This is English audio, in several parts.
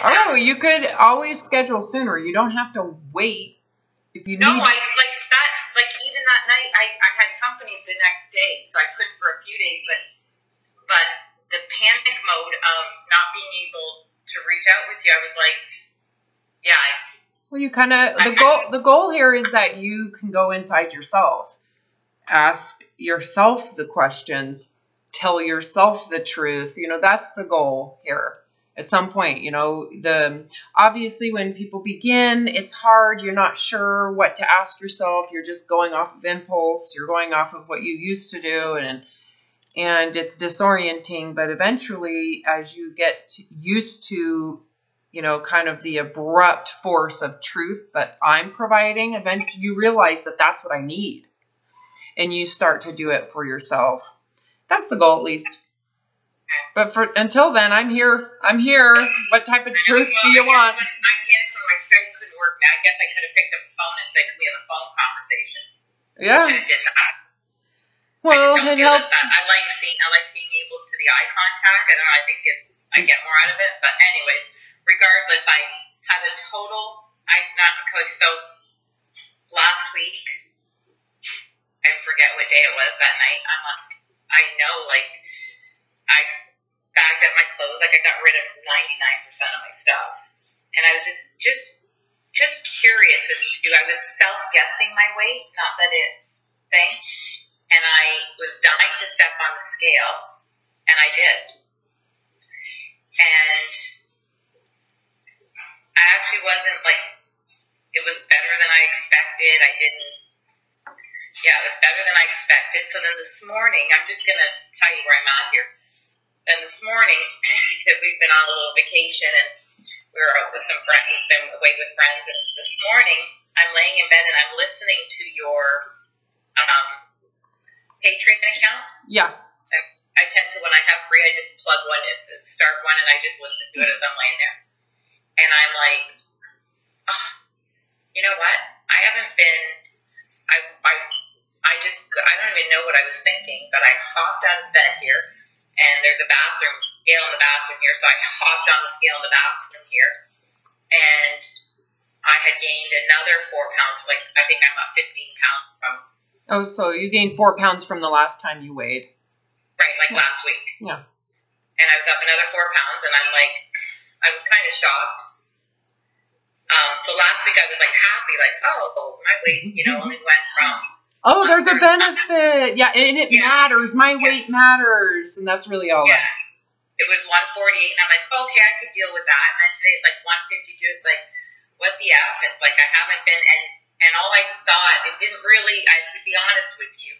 Oh, you could always schedule sooner. You don't have to wait if you need. No, I like that. Like even that night, I had company the next day, so I couldn't for a few days. But the panic mode of not being able to reach out with you, I was like, yeah. Well, you kind of the goal here is that you can go inside yourself, ask yourself the questions, tell yourself the truth. You know, that's the goal here. At some point, you know, obviously when people begin, it's hard. You're not sure what to ask yourself. You're just going off of impulse. You're going off of what you used to do, and it's disorienting. But eventually, as you get used to, you know, kind of the abrupt force of truth that I'm providing, eventually you realize that that's what I need, and you start to do it for yourself. That's the goal, at least. But until then, I'm here. What type of truth do you want? I panicked when my Skype couldn't work. I guess I could have picked up the phone and said, "Can we have a phone conversation?" Yeah. I did that. Well, it helps. I like being able to the eye contact. I don't know. I think I get more out of it. But anyways, regardless, I had a total. So last week, I forget what day it was that night. I know, like I bagged up my clothes, like I got rid of 99% of my stuff, and I was just curious as to, I was self-guessing my weight, not that it thing, and I was dying to step on the scale, and I did, and I actually wasn't like, it was better than I expected. It was better than I expected. So then this morning, I'm just going to tell you where I'm at here. And this morning, because we've been on a little vacation and we were out with some friends, we've been away with friends, and this morning I'm laying in bed and I'm listening to your Patreon account. Yeah. I tend to, when I have free, I just plug one, start one, and I just listen to it as I'm laying there. And I'm like, oh, you know what? I haven't been, I don't even know what I was thinking, but I hopped out of bed here, and there's a bathroom, scale in the bathroom here, so I hopped on the scale in the bathroom here, and I had gained another 4 pounds, like, I think I'm up 15 pounds from. Oh, so you gained 4 pounds from the last time you weighed. Right, like last week. Yeah. And I was up another 4 pounds, and I'm like, I was kind of shocked. So last week I was like happy, like, oh, my weight, only went from. Oh, there's a benefit. Yeah, and it matters. My weight matters, and that's really all. Yeah. It was 148, and I'm like, okay, I could deal with that. And then today it's like 152. It's like, what the F? It's like I haven't been, and all I thought, it didn't really, to be honest with you,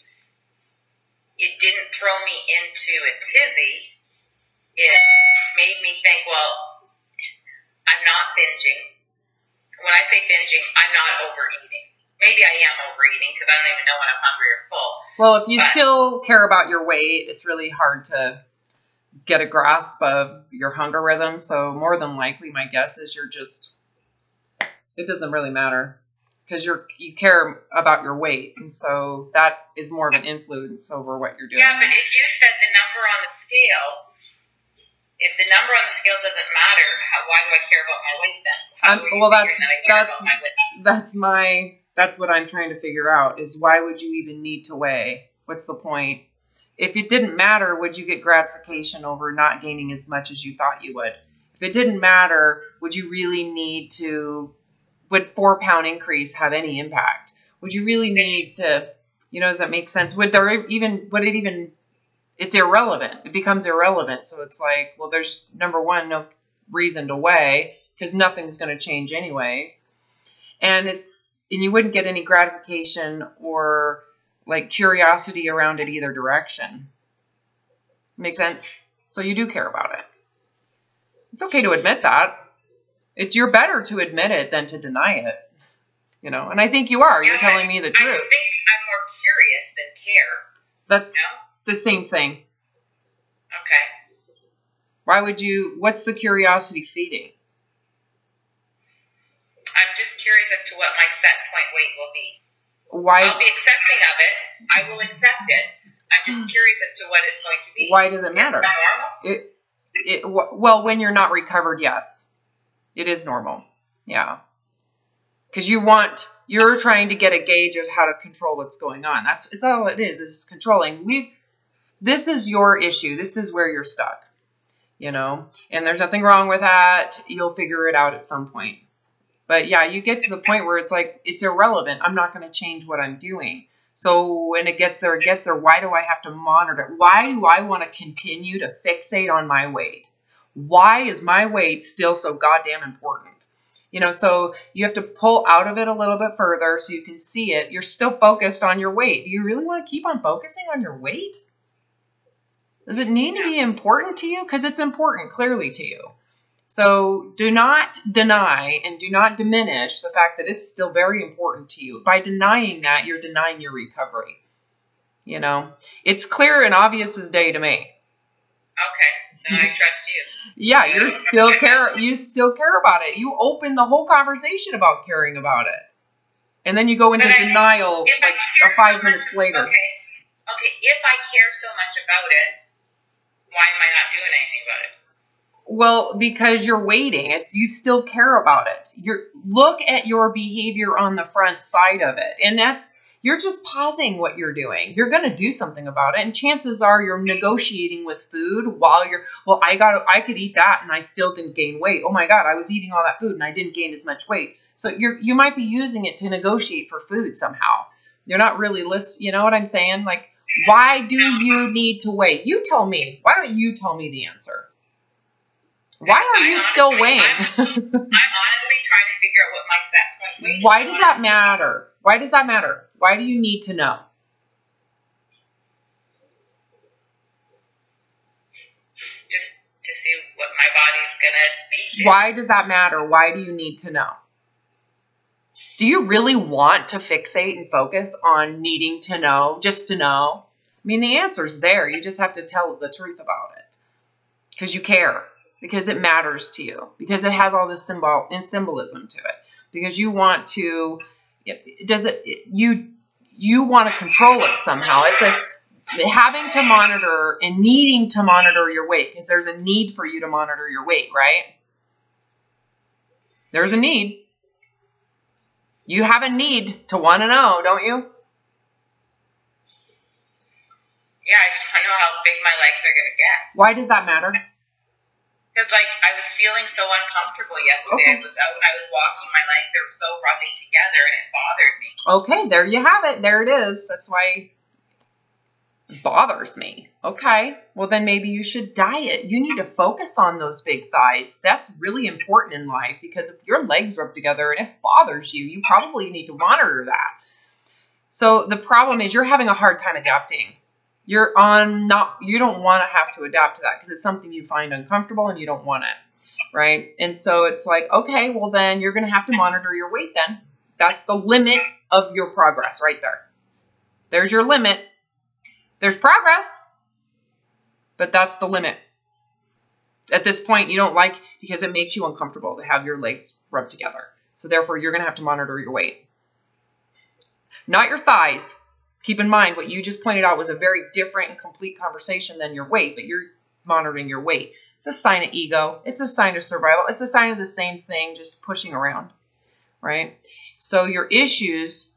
it didn't throw me into a tizzy. It made me think, well, I'm not binging. When I say binging, I'm not overeating. Maybe I am overeating because I don't even know when I'm hungry or full. Well, if you still care about your weight, it's really hard to get a grasp of your hunger rhythm. So more than likely, my guess is it doesn't really matter because you care about your weight. And so that is more of an influence over what you're doing. Yeah, but if you said the number on the scale, if the number on the scale doesn't matter, why do I care about my weight then? That's what I'm trying to figure out is why would you even need to weigh? What's the point? If it didn't matter, would you get gratification over not gaining as much as you thought you would? If it didn't matter, would you really would 4 pound increase have any impact? Would you really need to, does that make sense? It's irrelevant. It becomes irrelevant. So it's like, well, there's number one, no reason to weigh because nothing's going to change anyways. And you wouldn't get any gratification or like curiosity around it either direction. Make sense? So you do care about it. It's okay to admit that. You're better to admit it than to deny it. And I think you are. You're telling me the truth. I think I'm more curious than care. That's the same thing. Okay. What's the curiosity feeding? I'm just curious as to what my set point weight will be. Why? I'll be accepting of it. I will accept it. I'm just curious as to what it's going to be. Why does it matter? Is that normal? Well, when you're not recovered, yes. It is normal. Yeah. Because you're trying to get a gauge of how to control what's going on. It's all it is. It's controlling. This is your issue. This is where you're stuck, and there's nothing wrong with that. You'll figure it out at some point. But yeah, you get to the point where it's like, it's irrelevant. I'm not going to change what I'm doing. So when it gets there, why do I have to monitor it? Why do I want to continue to fixate on my weight? Why is my weight still so goddamn important? So you have to pull out of it a little bit further so you can see it. You're still focused on your weight. Do you really want to keep on focusing on your weight? Does it need to be important to you? Because it's important, clearly, to you. So do not deny and do not diminish the fact that it's still very important to you. By denying that, you're denying your recovery. It's clear and obvious as day to me. Okay, then I trust you. Yeah, you still care about it. You open the whole conversation about caring about it. And then you go into denial like 5 minutes later. Okay, if I care so much about it, why am I not doing anything about it? Well, because you're waiting. You still care about it. Look at your behavior on the front side of it. And you're just pausing what you're doing. You're going to do something about it. And chances are you're negotiating with food while I could eat that and I still didn't gain weight. Oh my God, I was eating all that food and I didn't gain as much weight. So you might be using it to negotiate for food somehow. You're not really listening. You know what I'm saying? Like, why do you need to wait? You tell me. Why don't you tell me the answer? Why are you still weighing? I'm honestly trying to figure out what my set point weight is. Why does that matter? Why does that matter? Why do you need to know? Just to see what my body's going to be. Why does that matter? Why do you need to know? Do you really want to fixate and focus on needing to know, just to know? I mean, the answer's there. You just have to tell the truth about it. Because you care. Because it matters to you. Because it has all this symbolism to it. Because you want to, you want to control it somehow. It's like having to monitor and needing to monitor your weight. Because there's a need for you to monitor your weight, right? There's a need. You have a need to want to know, don't you? Yeah, I just want to know how big my legs are going to get. Why does that matter? Because, I was feeling so uncomfortable yesterday. Okay. I was walking, my legs, they were so rubbing together, and it bothered me. Okay, there you have it. There it is. That's why it bothers me. Okay, well, then maybe you should diet. You need to focus on those big thighs. That's really important in life, because if your legs rub together and it bothers you, you probably need to monitor that. So the problem is you're having a hard time adapting. You don't want to have to adapt to that because it's something you find uncomfortable and you don't want it, right? And so it's like, okay, well then you're going to have to monitor your weight then. That's the limit of your progress right there. There's your limit. There's progress, but that's the limit. At this point, you don't like, because it makes you uncomfortable to have your legs rubbed together. So therefore, you're going to have to monitor your weight. Not your thighs. Keep in mind, what you just pointed out was a very different and complete conversation than your weight, but you're monitoring your weight. It's a sign of ego. It's a sign of survival. It's a sign of the same thing, just pushing around, right? So your issues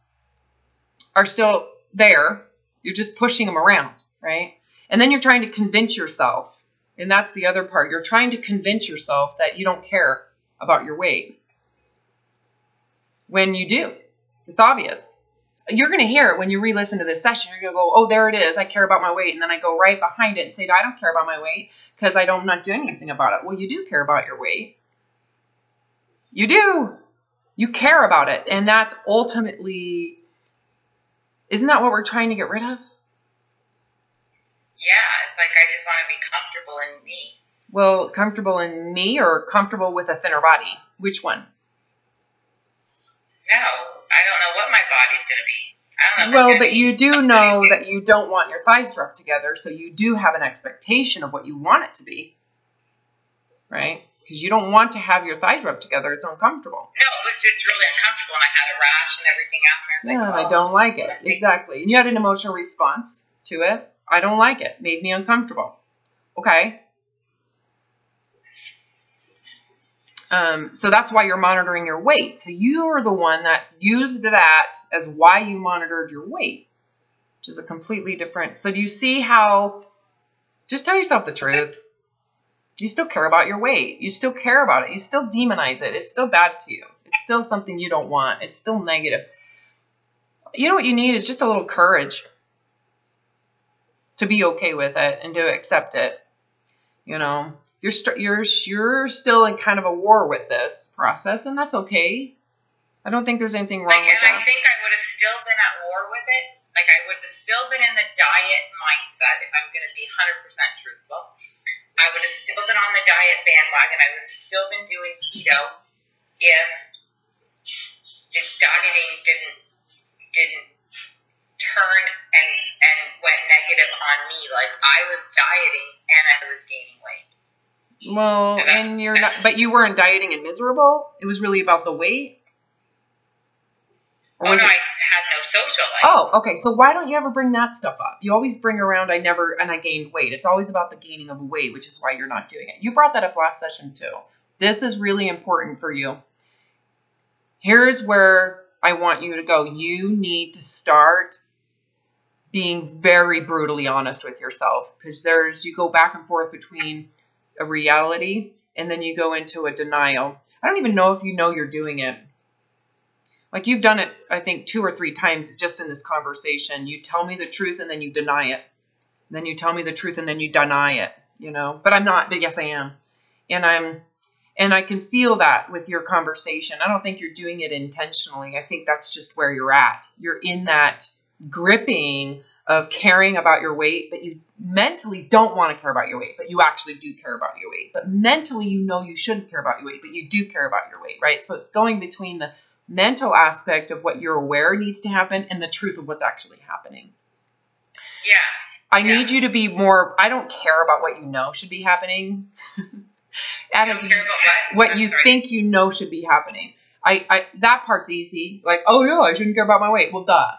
are still there. You're just pushing them around, right? And then you're trying to convince yourself, and that's the other part. You're trying to convince yourself that you don't care about your weight. When you do. It's obvious. You're going to hear it when you re-listen to this session. You're going to go, oh, there it is. I care about my weight. And then I go right behind it and say, I don't care about my weight because I'm not doing anything about it. Well, you do care about your weight. You do. You care about it. And that's ultimately, isn't that what we're trying to get rid of? Yeah, it's like I just want to be comfortable in me. Well, comfortable in me or comfortable with a thinner body? Which one? No, I don't know what my body's going to be. I don't know. Well, but you do know that you don't want your thighs rubbed together, so you do have an expectation of what you want it to be, right? Because you don't want to have your thighs rubbed together. It's uncomfortable. No, it was just really uncomfortable, and I had a rash and everything after. I don't like it. Exactly. And you had an emotional response to it. I don't like it. Made me uncomfortable. Okay. So that's why you're monitoring your weight. So you're the one that used that as why you monitored your weight, which is a completely different. So do you see how, just tell yourself the truth. You still care about your weight. You still care about it. You still demonize it. It's still bad to you. It's still something you don't want. It's still negative. You know what you need is just a little courage to be okay with it and to accept it. You know, you're still in kind of a war with this process, and that's okay. I don't think there's anything wrong with that. I think I would have still been at war with it. Like, I would have still been in the diet mindset, if I'm going to be 100% truthful. I would have still been on the diet bandwagon. I would have still been doing keto if dieting didn't turn and went negative on me. Like, I was dieting and I was gaining weight. Well, and you're not, but you weren't dieting and miserable? It was really about the weight? I had no social life. Oh, okay. So why don't you ever bring that stuff up? You always bring around, I gained weight. It's always about the gaining of weight, which is why you're not doing it. You brought that up last session too. This is really important for you. Here's where I want you to go. You need to start being very brutally honest with yourself, because you go back and forth between a reality and then you go into a denial. I don't even know if you know you're doing it. Like, you've done it, I think, 2 or 3 times just in this conversation. You tell me the truth and then you deny it. Then you tell me the truth and then you deny it, you know. But I'm not, but yes, I am. And I can feel that with your conversation. I don't think you're doing it intentionally. I think that's just where you're at. You're in that gripping of caring about your weight, but you mentally don't want to care about your weight, but you actually do care about your weight. But mentally, you know you shouldn't care about your weight, but you do care about your weight, right? So it's going between the mental aspect of what you're aware needs to happen and the truth of what's actually happening. Yeah. I need you to be more, I don't care about what you know should be happening. Care about what you think you know should be happening. That part's easy. Like, oh yeah, I shouldn't care about my weight. Well, duh.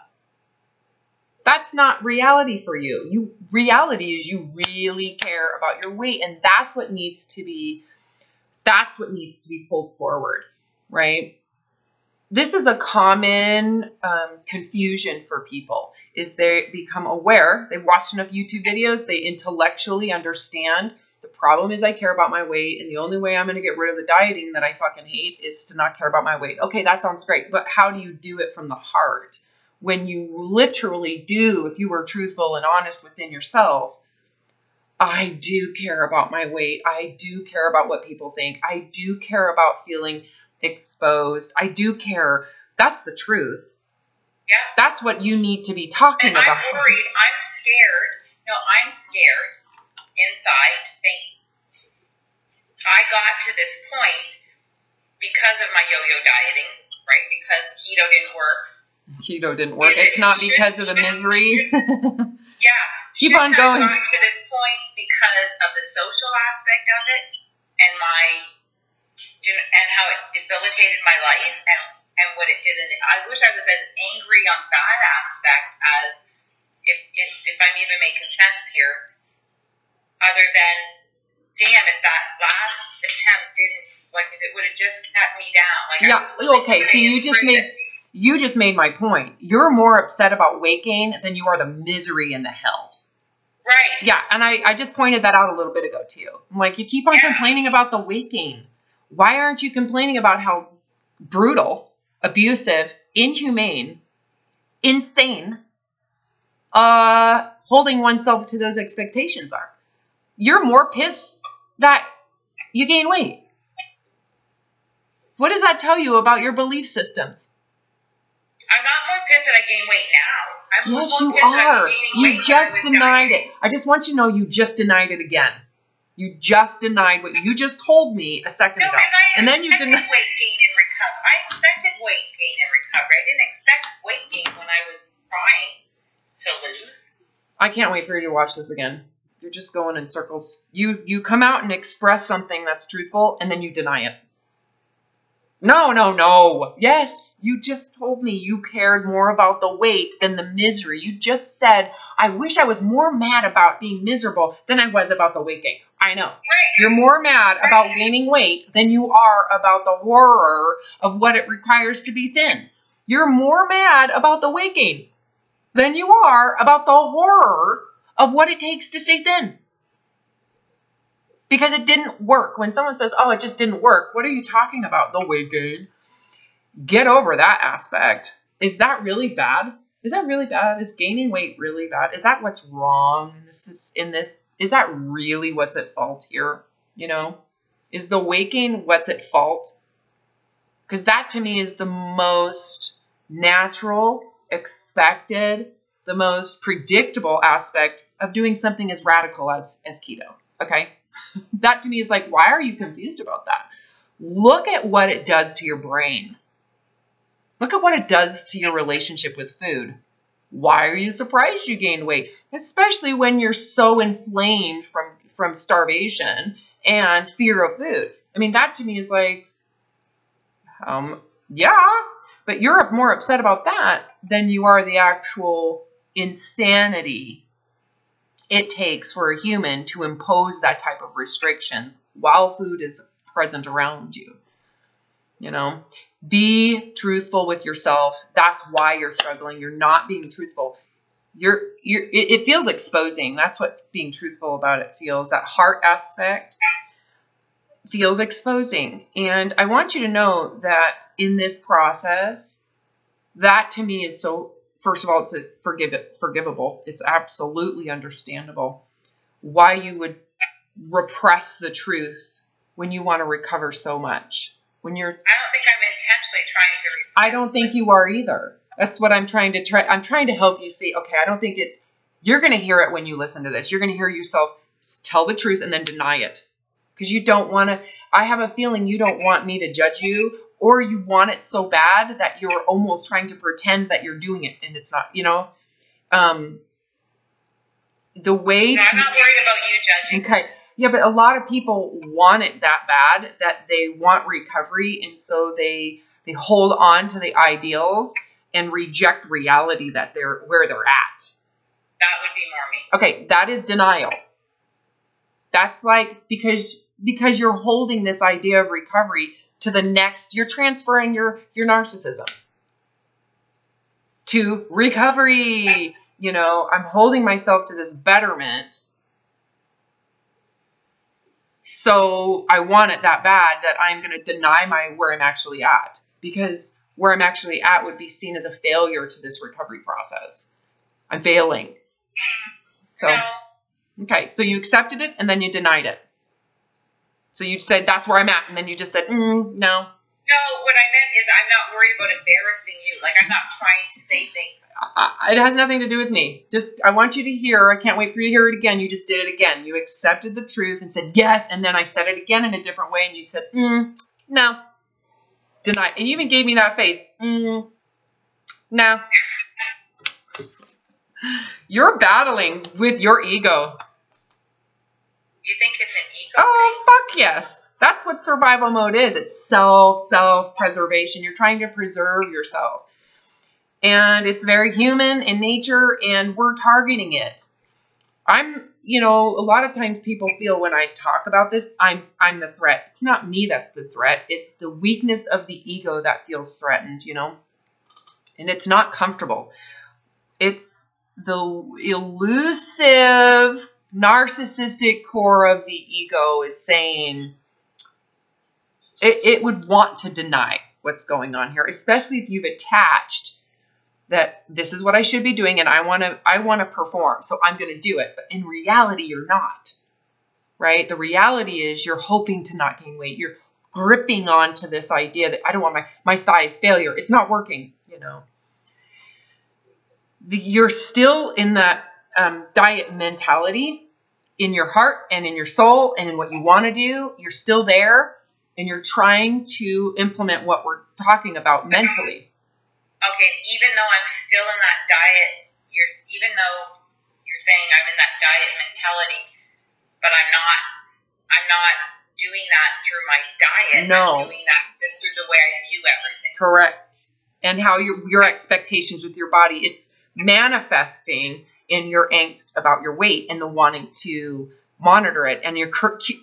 That's not reality for you. Reality is you really care about your weight, and that's what needs to be pulled forward, right? This is a common confusion for people, is they become aware, they've watched enough YouTube videos, they intellectually understand, the problem is I care about my weight, and the only way I'm going to get rid of the dieting that I fucking hate is to not care about my weight. Okay, that sounds great, but how do you do it from the heart? When you literally do, if you were truthful and honest within yourself, I do care about my weight. I do care about what people think. I do care about feeling exposed. I do care. That's the truth. Yeah. That's what you need to be talking about. I'm worried. I'm scared. No, I'm scared inside to think I got to this point because of my yo-yo dieting, right? Because keto didn't work. Keto didn't work. It's not because of the misery. Yeah. Keep on going. I got to this point because of the social aspect of it and how it debilitated my life and what it did. And I wish I was as angry on that aspect as if I'm even making sense here. Other than, damn, if that last attempt didn't, like, if it would have just kept me down. Like, yeah. Okay. So you just made my point. You're more upset about weight gain than you are the misery and the hell. Right. Yeah. And I just pointed that out a little bit ago to you. I'm like, you keep on complaining about the weight gain. Why aren't you complaining about how brutal, abusive, inhumane, insane, holding oneself to those expectations are? You're more pissed that you gain weight. What does that tell you about your belief systems? I'm not more pissed that I gain weight now. Yes, you are. You just denied it. I just want you to know you just denied it again. You just denied what you just told me a second ago. And then you denied weight gain and recovery. I expected weight gain and recovery. I didn't expect weight gain when I was trying to lose. I can't wait for you to watch this again. You're just going in circles. You come out and express something that's truthful, and then you deny it. No, no, no. Yes, you just told me you cared more about the weight than the misery. You just said, I wish I was more mad about being miserable than I was about the weight gain. I know. You're more mad about gaining weight than you are about the horror of what it requires to be thin. You're more mad about the weight gain than you are about the horror of what it takes to stay thin. Because it didn't work. When someone says, oh, it just didn't work, what are you talking about? The weight gain. Get over that aspect. Is that really bad? Is that really bad? Is gaining weight really bad? Is that what's wrong in this? Is that really what's at fault here? You know? Is the weight gain what's at fault? Because that to me is the most natural, expected, the most predictable aspect of doing something as radical as keto. Okay? That to me is like, why are you confused about that? Look at what it does to your brain. Look at what it does to your relationship with food. Why are you surprised you gained weight? Especially when you're so inflamed from starvation and fear of food. I mean, that to me is like, yeah, but you're more upset about that than you are the actual insanity it takes for a human to impose that type of restrictions while food is present around you. You know, be truthful with yourself. That's why you're struggling. You're not being truthful. It feels exposing. That's what being truthful about it feels. That heart aspect feels exposing. And I want you to know that in this process, that to me is so, first of all, it's forgivable. It's absolutely understandable why you would repress the truth when you want to recover so much. I don't think I'm intentionally trying to repress. I don't think you are either. That's what I'm trying to help you see. Okay, I don't think you're going to hear it when you listen to this. You're going to hear yourself tell the truth and then deny it. Because you don't want to, I have a feeling you don't want me to judge you, or you want it so bad that you're almost trying to pretend that you're doing it and it's not, you know. The way I'm not worried about you judging. Okay. Yeah, but a lot of people want it that bad that they want recovery, and so they hold on to the ideals and reject reality that they're where they're at. That would be more me. Okay, that is denial. That's like because you're holding this idea of recovery to the next, you're transferring your narcissism to recovery. You know, I'm holding myself to this betterment. So I want it that bad that I'm going to deny where I'm actually at, because where I'm actually at would be seen as a failure to this recovery process. I'm failing. So, okay. So you accepted it and then you denied it. So you said, that's where I'm at. And then you just said, no. No, what I meant is I'm not worried about embarrassing you. Like, I'm not trying to say things. It has nothing to do with me. Just, I want you to hear, I can't wait for you to hear it again. You just did it again. You accepted the truth and said, yes. And then I said it again in a different way. And you said, no. Deny. And you even gave me that face. No. You're battling with your ego. You think it's an ego Oh, thing? fuck yes. That's what survival mode is. It's self-preservation. You're trying to preserve yourself. And it's very human in nature, and we're targeting it. A lot of times people feel when I talk about this, I'm the threat. It's not me that's the threat. It's the weakness of the ego that feels threatened, you know? And it's not comfortable. It's the elusive, narcissistic core of the ego is saying it would want to deny what's going on here, especially if you've attached that this is what I should be doing and I want to perform, so I'm going to do it. But in reality, you're not, right? The reality is you're hoping to not gain weight. You're gripping onto this idea that I don't want my thighs failure. It's not working, you know. You're still in that diet mentality in your heart and in your soul and in what you want to do. You're still there, and you're trying to implement what we're talking about mentally. Okay, even though I'm still in that diet, even though you're saying I'm in that diet mentality, but I'm not doing that through my diet. No. I'm doing that just through the way I view everything. Correct. And how your expectations with your body, it's manifesting in your angst about your weight and the wanting to monitor it. And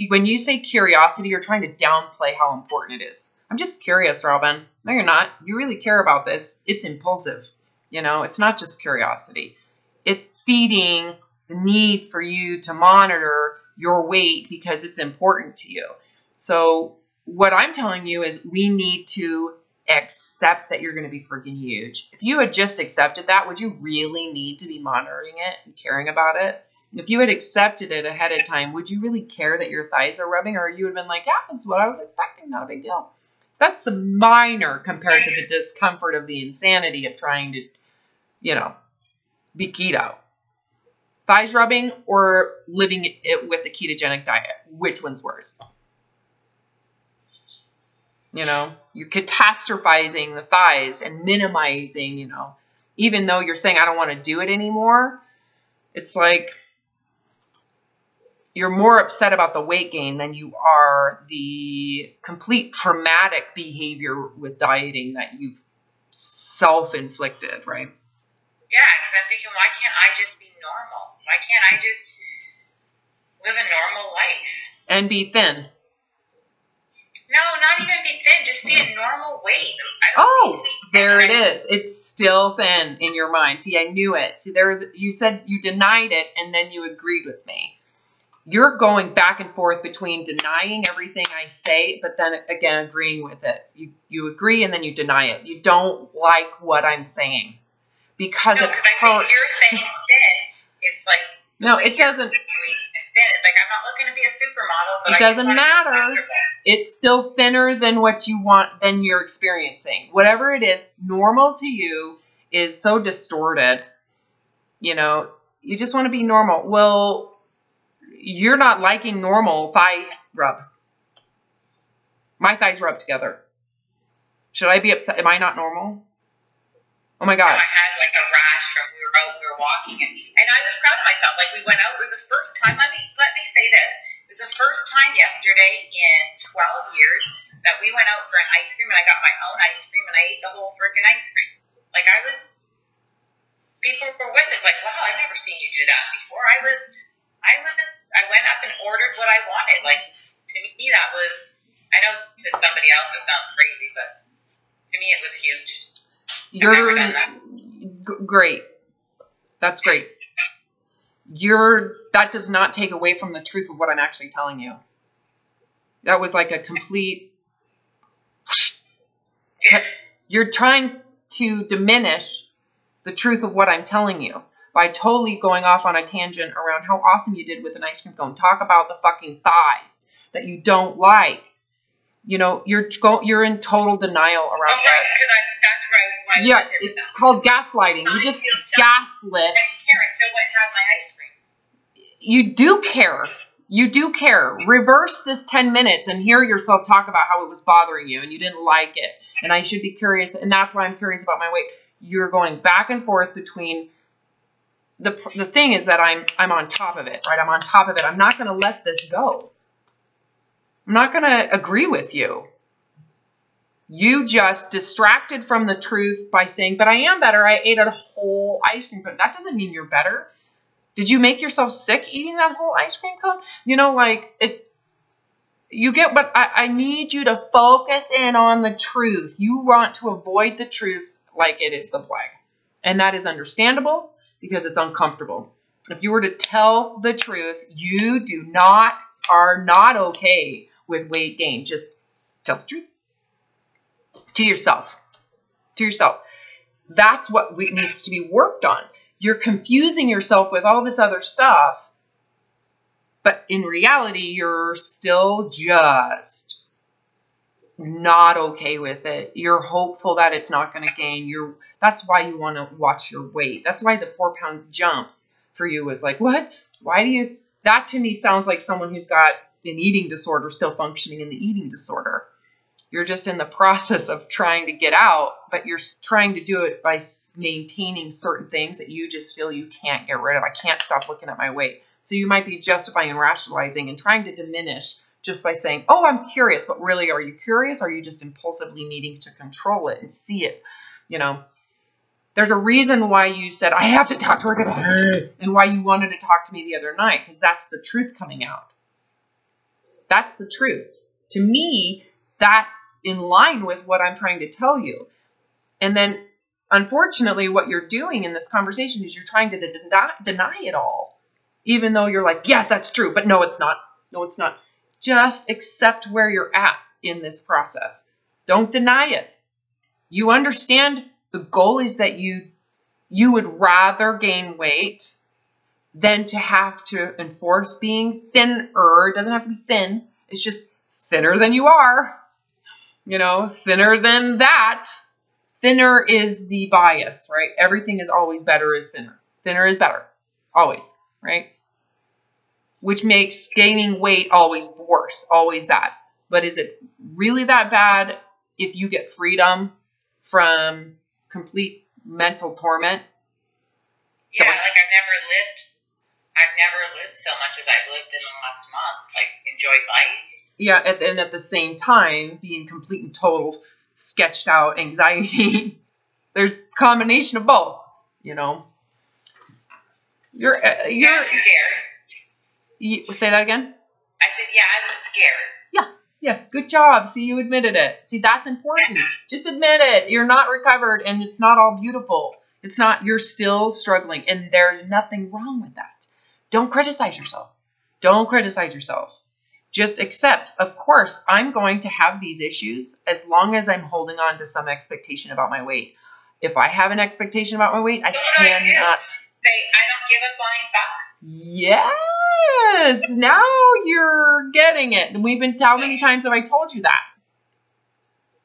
when you say curiosity, you're trying to downplay how important it is. I'm just curious, Robin. No, you're not. You really care about this. It's impulsive. You know, it's not just curiosity. It's feeding the need for you to monitor your weight because it's important to you. So what I'm telling you is we need to accept that you're going to be freaking huge. If you had just accepted that, would you really need to be monitoring it and caring about it? If you had accepted it ahead of time, would you really care that your thighs are rubbing? Or you would have been like, yeah, this is what I was expecting. Not a big deal. That's minor compared to the discomfort of the insanity of trying to, you know, be keto. Thighs rubbing or living it with a ketogenic diet? Which one's worse? You know, you're catastrophizing the thighs and minimizing, you know, even though you're saying, I don't want to do it anymore. It's like you're more upset about the weight gain than you are the complete traumatic behavior with dieting that you've self-inflicted, right? Yeah, because I'm thinking, why can't I just be normal? Why can't I just live a normal life? And be thin. No, not even be thin. Just be a normal weight. There it is. It's still thin in your mind. See, I knew it. See, you said you denied it, and then you agreed with me. You're going back and forth between denying everything I say, but then again agreeing with it. You agree, and then you deny it. You don't like what I'm saying because it hurts. I think you're saying thin. It's like no, it doesn't. It's like I'm not looking to be a supermodel, but it doesn't matter. It's still thinner than what you want, than you're experiencing. Whatever it is, normal to you is so distorted. You know, you just want to be normal. Well, you're not liking normal thigh rub. My thighs rub together. Should I be upset? Am I not normal? Oh my God. No, I had like a rash from we were walking and I was proud of myself. Like we went out. It was the first time. Let me say this. It was the first time yesterday in 12 years that we went out for an ice cream and I got my own ice cream and I ate the whole freaking ice cream. Like people were with. It's like, wow, I've never seen you do that before. I went up and ordered what I wanted. Like to me, that was. I know to somebody else it sounds crazy, but to me it was huge. You're great. That's great. That does not take away from the truth of what I'm actually telling you. That was like a complete. You're trying to diminish the truth of what I'm telling you by totally going off on a tangent around how awesome you did with an ice cream cone. Talk about the fucking thighs that you don't like. You know, you're in total denial around that. That's right. Yeah, it's called gaslighting. You just gaslit. I still went and had my ice cream. You do care. You do care. Reverse this 10 minutes and hear yourself talk about how it was bothering you and you didn't like it. And I should be curious. And that's why I'm curious about my weight. You're going back and forth between the thing is that I'm on top of it, right? I'm on top of it. I'm not going to let this go. I'm not going to agree with you. You just distracted from the truth by saying, but I am better. I ate a whole ice cream cone. That doesn't mean you're better. Did you make yourself sick eating that whole ice cream cone? You know, like you get what I need you to focus in on the truth. You want to avoid the truth like it is the plague. And that is understandable because it's uncomfortable. If you were to tell the truth, you are not okay with weight gain. Just tell the truth. To yourself. To yourself. That's what needs to be worked on. You're confusing yourself with all this other stuff. But in reality, you're still just not okay with it. You're hopeful that it's not going to gain. That's why you want to watch your weight. That's why the 4-pound jump for you was like, what? Why do you... That to me sounds like someone who's got an eating disorder still functioning in the eating disorder. You're just in the process of trying to get out, but you're trying to do it by maintaining certain things that you just feel you can't get rid of. I can't stop looking at my weight. So you might be justifying and rationalizing and trying to diminish just by saying, oh, I'm curious. But really, are you curious? Or are you just impulsively needing to control it and see it? You know, there's a reason why you said, I have to talk to her today, and why you wanted to talk to me the other night, because that's the truth coming out. That's the truth. To me, that's in line with what I'm trying to tell you. And then, unfortunately, what you're doing in this conversation is you're trying to deny it all. Even though you're like, yes, that's true, but no, it's not. No, it's not. Just accept where you're at in this process. Don't deny it. You understand the goal is that you would rather gain weight than to have to enforce being thinner. It doesn't have to be thin. It's just thinner than you are. You know, thinner than that. Thinner is the bias, right? Everything is always better as thinner. Thinner is better. Always, right? Which makes gaining weight always worse, always bad. But is it really that bad if you get freedom from complete mental torment? Yeah, like I've never lived so much as I've lived in the last month. Like, enjoyed life. Yeah, and at the same time, being complete and total sketched out anxiety. There's a combination of both, you know. You're scared. Say that again? I said, yeah, I was scared. Yeah. Yes. Good job. See, you admitted it. See, that's important. Just admit it. You're not recovered, and it's not all beautiful. It's not. You're still struggling, and there's nothing wrong with that. Don't criticize yourself. Don't criticize yourself. Just accept, of course, I'm going to have these issues as long as I'm holding on to some expectation about my weight. If I have an expectation about my weight, I cannot. Say, I don't give a flying fuck. Yes, now you're getting it. How many times have I told you that?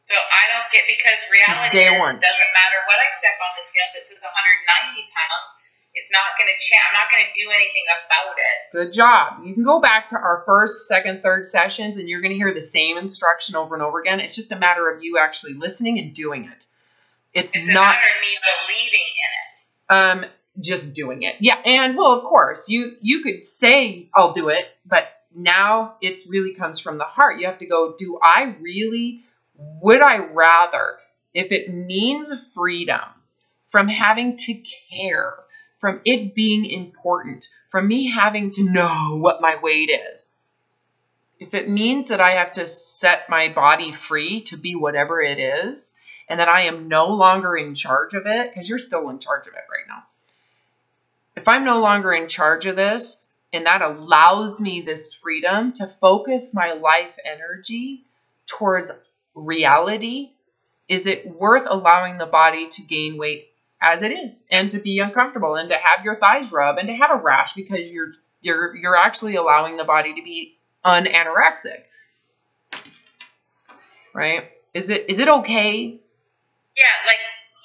So I don't get, because reality day is, one. Doesn't matter what I step on the scale. If it says 190 pounds, it's not going to change. I'm not going to do anything about it. Good job. You can go back to our first, second, third sessions, and you're going to hear the same instruction over and over again. It's just a matter of you actually listening and doing it. It's not a matter of me believing in it. Just doing it. Yeah, and well, of course, you could say, I'll do it, but now it's really comes from the heart. You have to go, would I rather, if it means freedom from having to care, from it being important, from me having to know what my weight is, if it means that I have to set my body free to be whatever it is, and that I am no longer in charge of it, because you're still in charge of it right now. If I'm no longer in charge of this, and that allows me this freedom to focus my life energy towards reality, is it worth allowing the body to gain weight as it is, and to be uncomfortable, and to have your thighs rub, and to have a rash, because you're actually allowing the body to be unanorexic, right? Is it okay? Yeah, like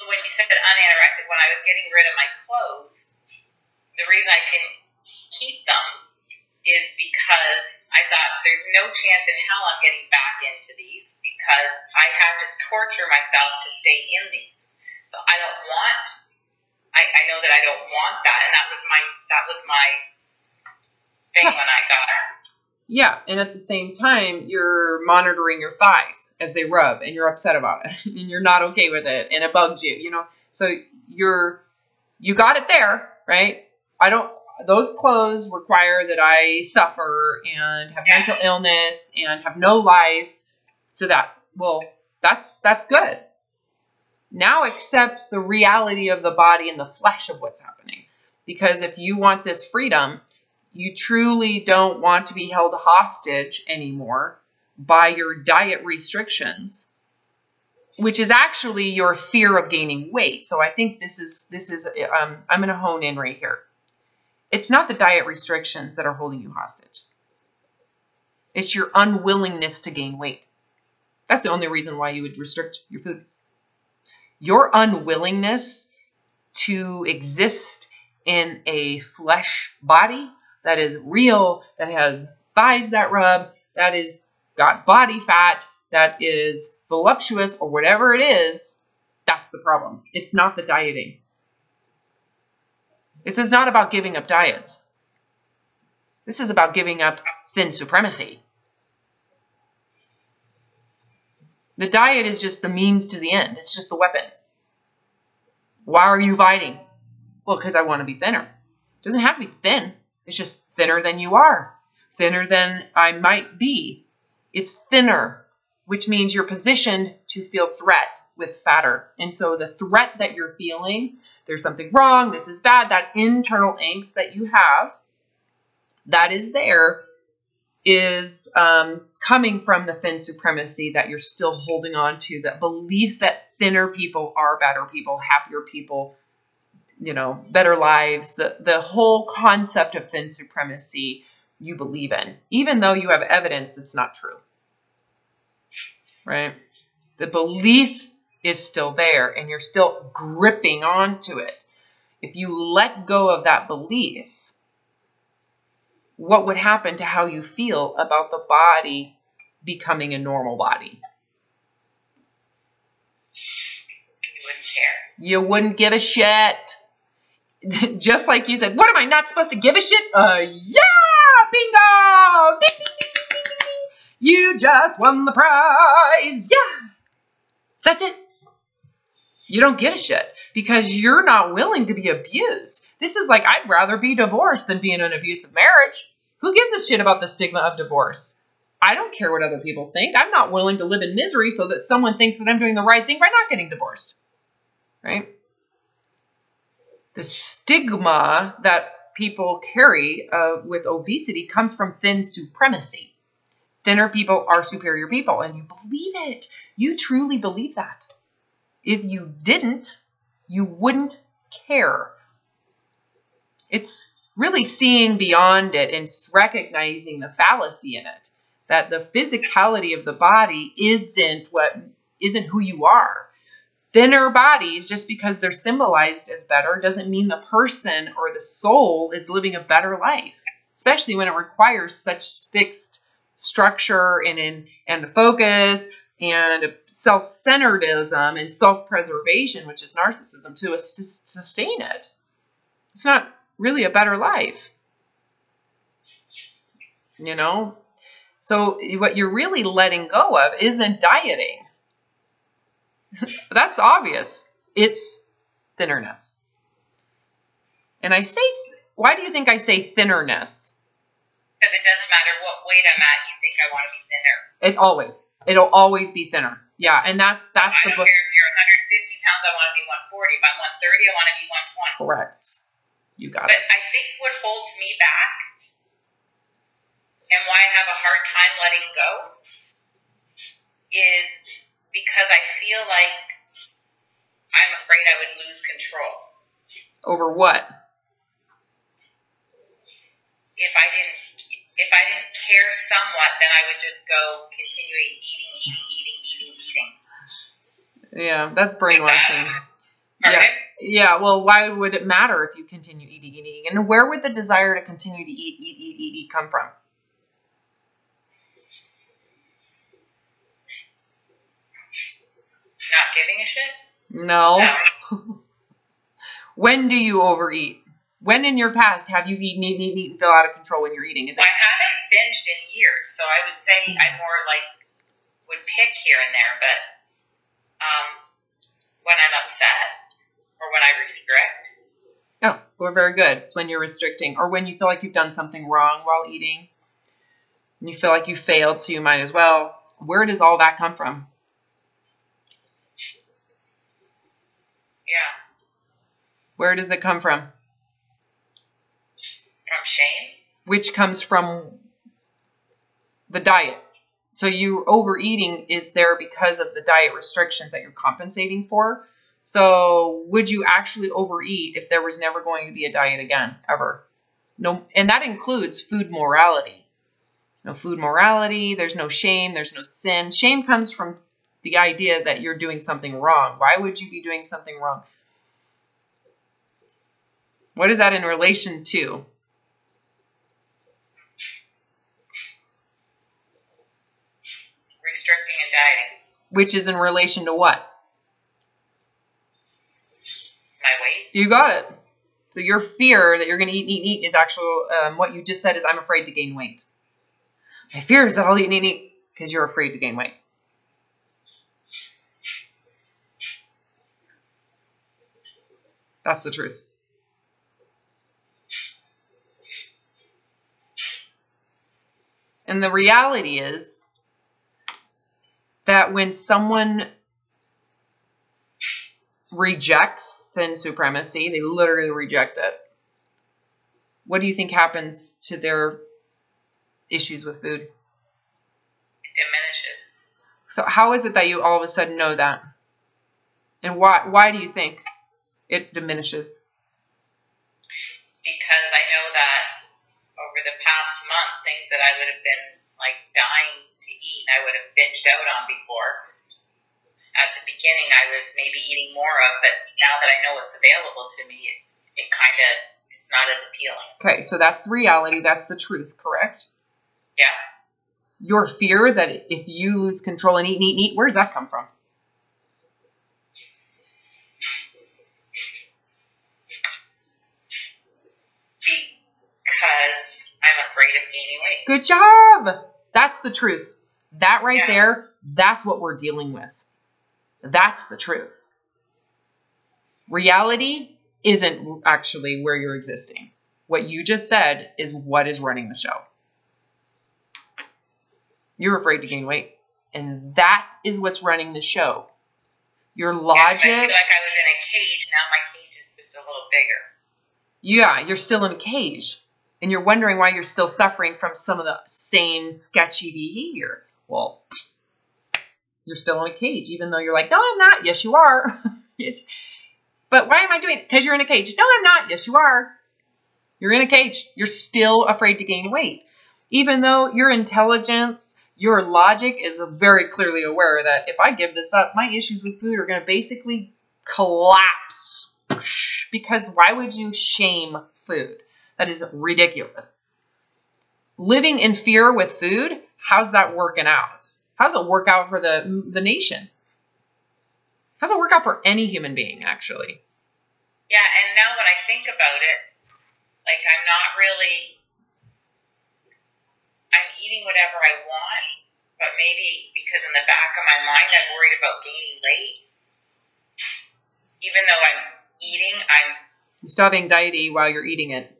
when you said unanorexic, when I was getting rid of my clothes, the reason I didn't keep them is because I thought there's no chance in hell I'm getting back into these, because I have to torture myself to stay in these. So I know that I don't want that, and that was my thing when I got it. Yeah, and at the same time, you're monitoring your thighs as they rub, and you're upset about it, and you're not okay with it, and it bugs you, you know. So you got it there, right? Those clothes require that I suffer and have mental illness and have no life. So that's good. Now accept the reality of the body and the flesh of what's happening. Because if you want this freedom, you truly don't want to be held hostage anymore by your diet restrictions, which is actually your fear of gaining weight. So I think this is I'm going to hone in right here. It's not the diet restrictions that are holding you hostage. It's your unwillingness to gain weight. That's the only reason why you would restrict your food. Your unwillingness to exist in a flesh body that is real, that has thighs that rub, that is got body fat, that is voluptuous, or whatever it is, that's the problem. It's not the dieting. This is not about giving up diets. This is about giving up thin supremacy. The diet is just the means to the end. It's just the weapon. Why are you fighting? Well, because I want to be thinner. It doesn't have to be thin. It's just thinner than you are. Thinner than I might be. It's thinner, which means you're positioned to feel threat with fatter. And so the threat that you're feeling, there's something wrong, this is bad, that internal angst that you have, that is there, is coming from the thin supremacy that you're still holding on to, that belief that thinner people are better people, happier people, you know, better lives. The whole concept of thin supremacy you believe in, even though you have evidence it's not true, right? The belief is still there and you're still gripping onto it. If you let go of that belief, what would happen to how you feel about the body becoming a normal body? You wouldn't care. You wouldn't give a shit. Just like you said, what am I not supposed to give a shit? Yeah! Bingo! Ding, ding, ding, ding, ding, ding, ding. You just won the prize. Yeah. That's it. You don't give a shit because you're not willing to be abused. This is like, I'd rather be divorced than be in an abusive marriage. Who gives a shit about the stigma of divorce? I don't care what other people think. I'm not willing to live in misery so that someone thinks that I'm doing the right thing by not getting divorced. Right? The stigma that people carry with obesity comes from thin supremacy. Thinner people are superior people, and you believe it. You truly believe that. If you didn't, you wouldn't care. It's really seeing beyond it and recognizing the fallacy in it, that the physicality of the body isn't who you are. Thinner bodies, just because they're symbolized as better, doesn't mean the person or the soul is living a better life, especially when it requires such fixed structure and focus and self-centeredism and self-preservation, which is narcissism, to sustain it. It's not really a better life, you know? So what you're really letting go of isn't dieting. That's obvious. It's thinnerness. And I say, why do you think I say thinnerness? Because it doesn't matter what weight I'm at, you think I want to be thinner. It'll always be thinner. Yeah, and that's I don't care if you're 150 pounds, I want to be 140. If I'm 130, I want to be 120. Correct. You got it. But I think what holds me back and why I have a hard time letting go is because I feel like I'm afraid I would lose control. Over what? If I didn't care somewhat, then I would just go continue eating. Yeah, that's brainwashing. Pardon? Yeah, well, why would it matter if you continue eating? And where would the desire to continue to eat come from? Not giving a shit? No. When do you overeat? When in your past have you eaten and feel out of control when you're eating? I haven't binged in years, so I would say I more would pick here and there, but when I'm upset or when I restrict. Oh, well, very good. It's when you're restricting or when you feel like you've done something wrong while eating and you feel like you failed, so you might as well. Where does all that come from? Yeah. Where does it come from? From shame. Which comes from the diet. So you overeating is there because of the diet restrictions that you're compensating for. So would you actually overeat if there was never going to be a diet again, ever? No, and that includes food morality. There's no food morality, there's no shame, there's no sin. Shame comes from the idea that you're doing something wrong. Why would you be doing something wrong? What is that in relation to? Restricting and dieting. Which is in relation to what? My weight. You got it. So your fear that you're going to eat is actually what you just said is I'm afraid to gain weight. My fear is that I'll eat because you're afraid to gain weight. That's the truth. And the reality is that when someone rejects thin supremacy, they literally reject it. What do you think happens to their issues with food? It diminishes. So how is it that you all of a sudden know that? And why do you think it diminishes? Because I know that over the past month, things that I would have been like dying to eat, I would have binged out on before. At the beginning, I was maybe eating more of, but now that I know what's available to me, it kind of it's not as appealing. Okay, so that's the reality. That's the truth, correct? Yeah. Your fear that if you lose control and eat, where does that come from? Because I'm afraid of gaining weight. Good job. That's the truth. That right there, that's what we're dealing with. That's the truth. Reality isn't actually where you're existing. What you just said is what is running the show. You're afraid to gain weight. And that is what's running the show. Your logic. I feel like I was in a cage. Now my cage is just a little bigger. Yeah, you're still in a cage. And you're wondering why you're still suffering from some of the same sketchy behavior. Well, you're still in a cage, even though you're like, no, I'm not. Yes, you are. Yes. But why am I doing it? Because you're in a cage. No, I'm not. Yes, you are. You're in a cage. You're still afraid to gain weight. Even though your intelligence, your logic is very clearly aware that if I give this up, my issues with food are going to basically collapse. Because why would you shame food? That is ridiculous. Living in fear with food, how's that working out? How does it work out for the nation? How does it work out for any human being, actually? Yeah, and now when I think about it, like I'm eating whatever I want, but maybe because in the back of my mind I'm worried about gaining weight. Even though I'm eating, You still have anxiety while you're eating it.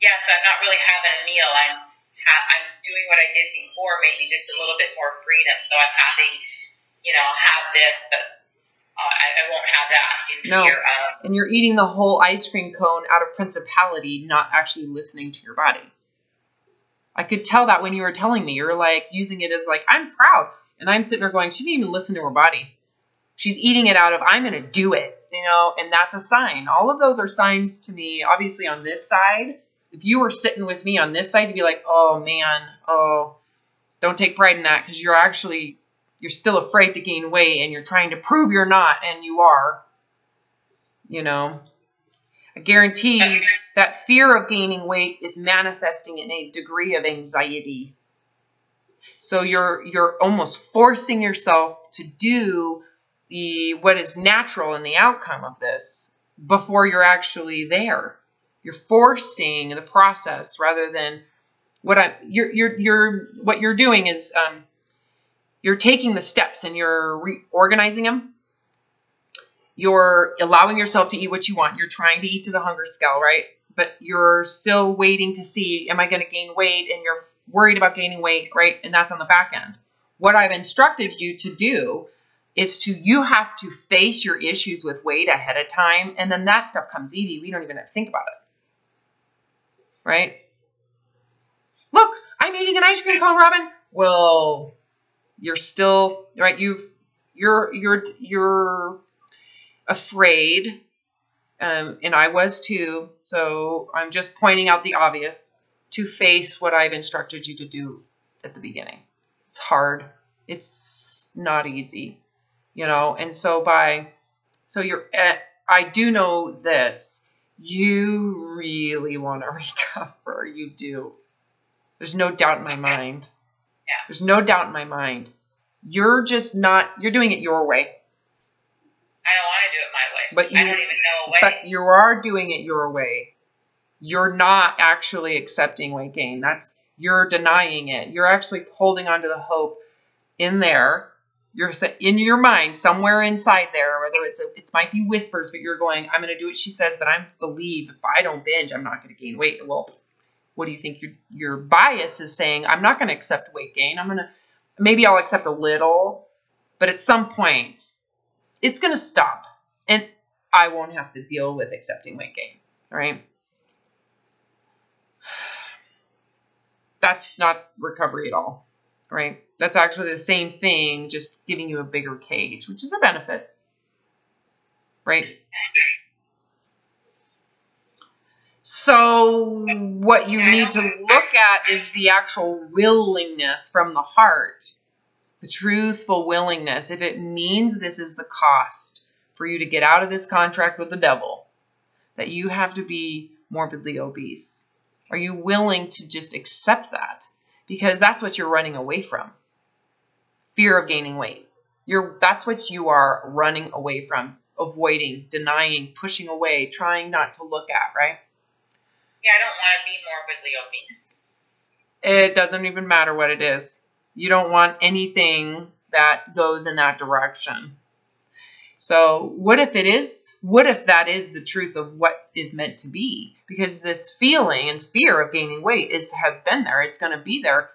Yeah, so I'm not really having a meal. I'm doing what I did before, maybe just a little bit more freedom. So I'm having, have this, but I won't have that in fear of. And you're eating the whole ice cream cone out of principality, not actually listening to your body. I could tell that when you were telling me. You're like using it as like, I'm proud. And I'm sitting there going, she didn't even listen to her body. She's eating it out of, I'm going to do it, and that's a sign. All of those are signs to me, obviously on this side. If you were sitting with me on this side, you'd be like, oh man, don't take pride in that because you're still afraid to gain weight and you're trying to prove you're not, and you are. I guarantee that fear of gaining weight is manifesting in a degree of anxiety. So you're almost forcing yourself to do what is natural in the outcome of this before you're actually there. You're forcing the process rather than what you're doing is you're taking the steps and you're reorganizing them. You're allowing yourself to eat what you want. You're trying to eat to the hunger scale, right? But you're still waiting to see, am I going to gain weight? And you're worried about gaining weight, right? And that's on the back end. What I've instructed you to do is you have to face your issues with weight ahead of time. And then that stuff comes easy. We don't even have to think about it. Right? Look, I'm eating an ice cream cone, Robin. Well, you're still, right? You're afraid. And I was too. So I'm just pointing out the obvious to face what I've instructed you to do at the beginning. It's hard. It's not easy, and so I do know this. You really want to recover. You do. There's no doubt in my mind. Yeah. There's no doubt in my mind. You're doing it your way. I don't want to do it my way. But I don't even know a way. But you are doing it your way. You're not actually accepting weight gain. You're denying it. You're actually holding on to the hope in there You're in your mind, somewhere inside there, whether it might be whispers, but you're going, I'm going to do what she says, but I believe if I don't binge, I'm not going to gain weight. Well, what do you think your bias is saying? I'm not going to accept weight gain. Maybe I'll accept a little, but at some point it's going to stop and I won't have to deal with accepting weight gain, right? That's not recovery at all, right? That's actually the same thing, just giving you a bigger cage, which is a benefit, right? So what you need to look at is the actual willingness from the heart, the truthful willingness. If it means this is the cost for you to get out of this contract with the devil, that you have to be morbidly obese, are you willing to just accept that? Because that's what you're running away from. Fear of gaining weight. That's what you are running away from, avoiding, denying, pushing away, trying not to look at, right? Yeah, I don't want to be morbidly obese. It doesn't even matter what it is. You don't want anything that goes in that direction. So what if it is? What if that is the truth of what is meant to be? Because this feeling and fear of gaining weight has been there. It's going to be there.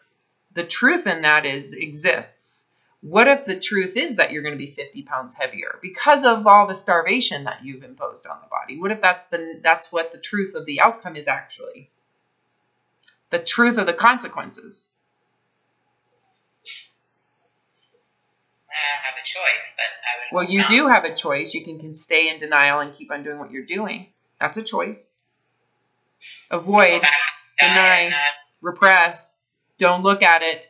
The truth in that exists. What if the truth is that you're going to be 50 pounds heavier because of all the starvation that you've imposed on the body? What if that's what the truth of the outcome is actually? The truth of the consequences. I don't have a choice, but I would. Well, you do have a choice. You can stay in denial and keep on doing what you're doing. That's a choice. Avoid, deny, repress, don't look at it,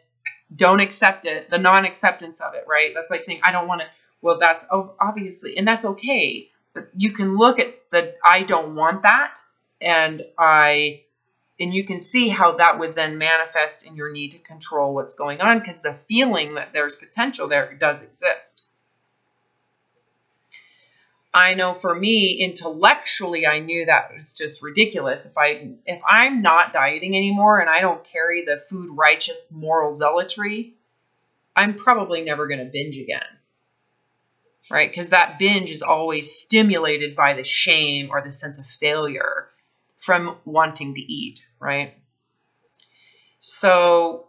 don't accept it, the non-acceptance of it, right? That's like saying, I don't want it. Well, that's obviously, and that's okay. But you can look at the, I don't want that, and you can see how that would then manifest in your need to control what's going on, because the feeling that there's potential there does exist. I know for me, intellectually, I knew that was just ridiculous. If I'm not dieting anymore and I don't carry the food righteous moral zealotry, I'm probably never going to binge again, right? Because that binge is always stimulated by the shame or the sense of failure from wanting to eat, right? So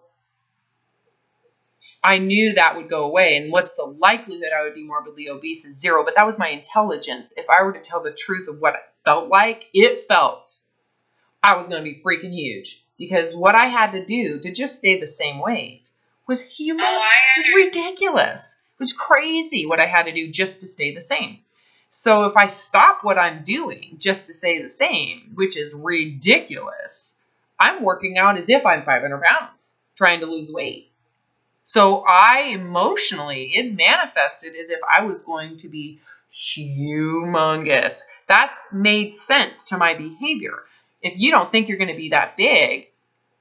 I knew that would go away. And what's the likelihood I would be morbidly obese is 0. But that was my intelligence. If I were to tell the truth of what it felt like, I was going to be freaking huge. Because what I had to do to just stay the same weight was humongous. It was ridiculous. It was crazy what I had to do just to stay the same. So if I stop what I'm doing just to stay the same, which is ridiculous, I'm working out as if I'm 500 pounds trying to lose weight. So it manifested as if I was going to be humongous. That's made sense to my behavior. If you don't think you're going to be that big,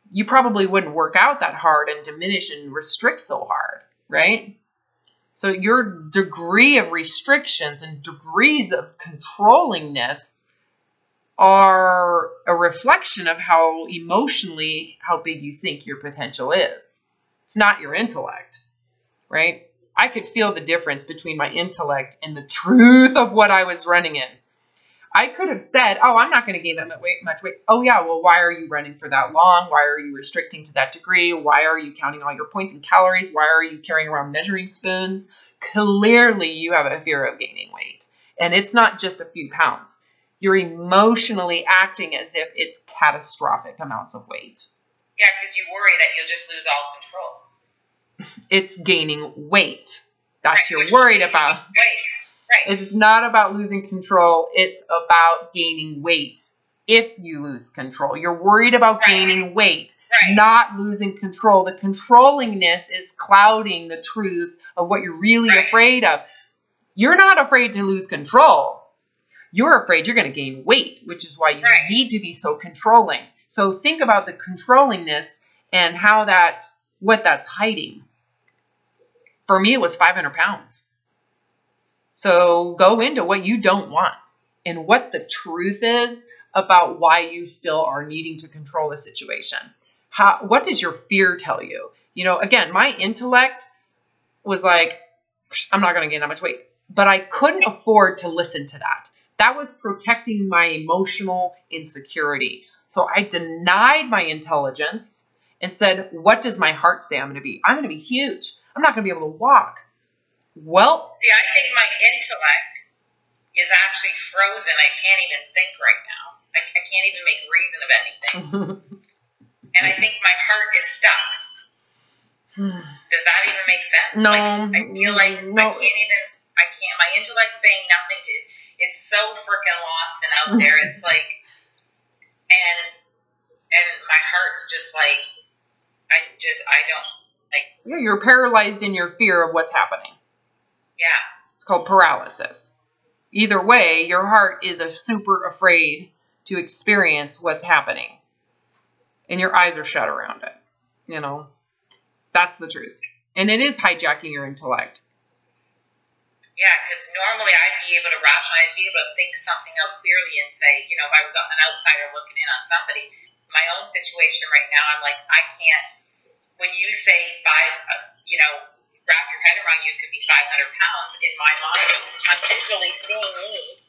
you probably wouldn't work out that hard and diminish and restrict so hard, right? So your degree of restrictions and degrees of controllingness are a reflection of how big you think your potential is. It's not your intellect, right? I could feel the difference between my intellect and the truth of what I was running in. I could have said, oh, I'm not going to gain that much weight. Oh, yeah, well, why are you running for that long? Why are you restricting to that degree? Why are you counting all your points and calories? Why are you carrying around measuring spoons? Clearly, you have a fear of gaining weight. And it's not just a few pounds. You're emotionally acting as if it's catastrophic amounts of weight. Yeah, because you worry that you'll just lose all control. It's gaining weight. That's what you're worried about. Right. It's not about losing control. It's about gaining weight. If you lose control, you're worried about gaining weight, not losing control. The controllingness is clouding the truth of what you're really afraid of. You're not afraid to lose control. You're afraid you're going to gain weight, which is why you need to be so controlling. So think about the controllingness and what that's hiding. For me, it was 500 pounds. So go into what you don't want and what the truth is about why you still are needing to control the situation. What does your fear tell you? Again, my intellect was like, I'm not going to gain that much weight. But I couldn't afford to listen to that. That was protecting my emotional insecurity. So I denied my intelligence and said, what does my heart say I'm going to be? I'm going to be huge. I'm not going to be able to walk. Well, see, I think my intellect is actually frozen. I can't even think right now. I can't even make reason of anything. And I think my heart is stuck. Does that even make sense? No. Like, I feel like no. I can't, my intellect's saying nothing to it. It's so freaking lost and out there. It's like, and my heart's just like, I don't, like. Yeah, you're paralyzed in your fear of what's happening. Yeah. It's called paralysis. Either way, your heart is super afraid to experience what's happening. And your eyes are shut around it. You know, that's the truth. And it is hijacking your intellect. Yeah, because normally I'd be able to rationalize, I'd be able to think something out clearly and say, you know, if I was an outsider looking in on somebody, my own situation right now, I'm like, I can't, when you say you know, wrap your head around you could be 500 pounds, in my mind, I'm visually seeing me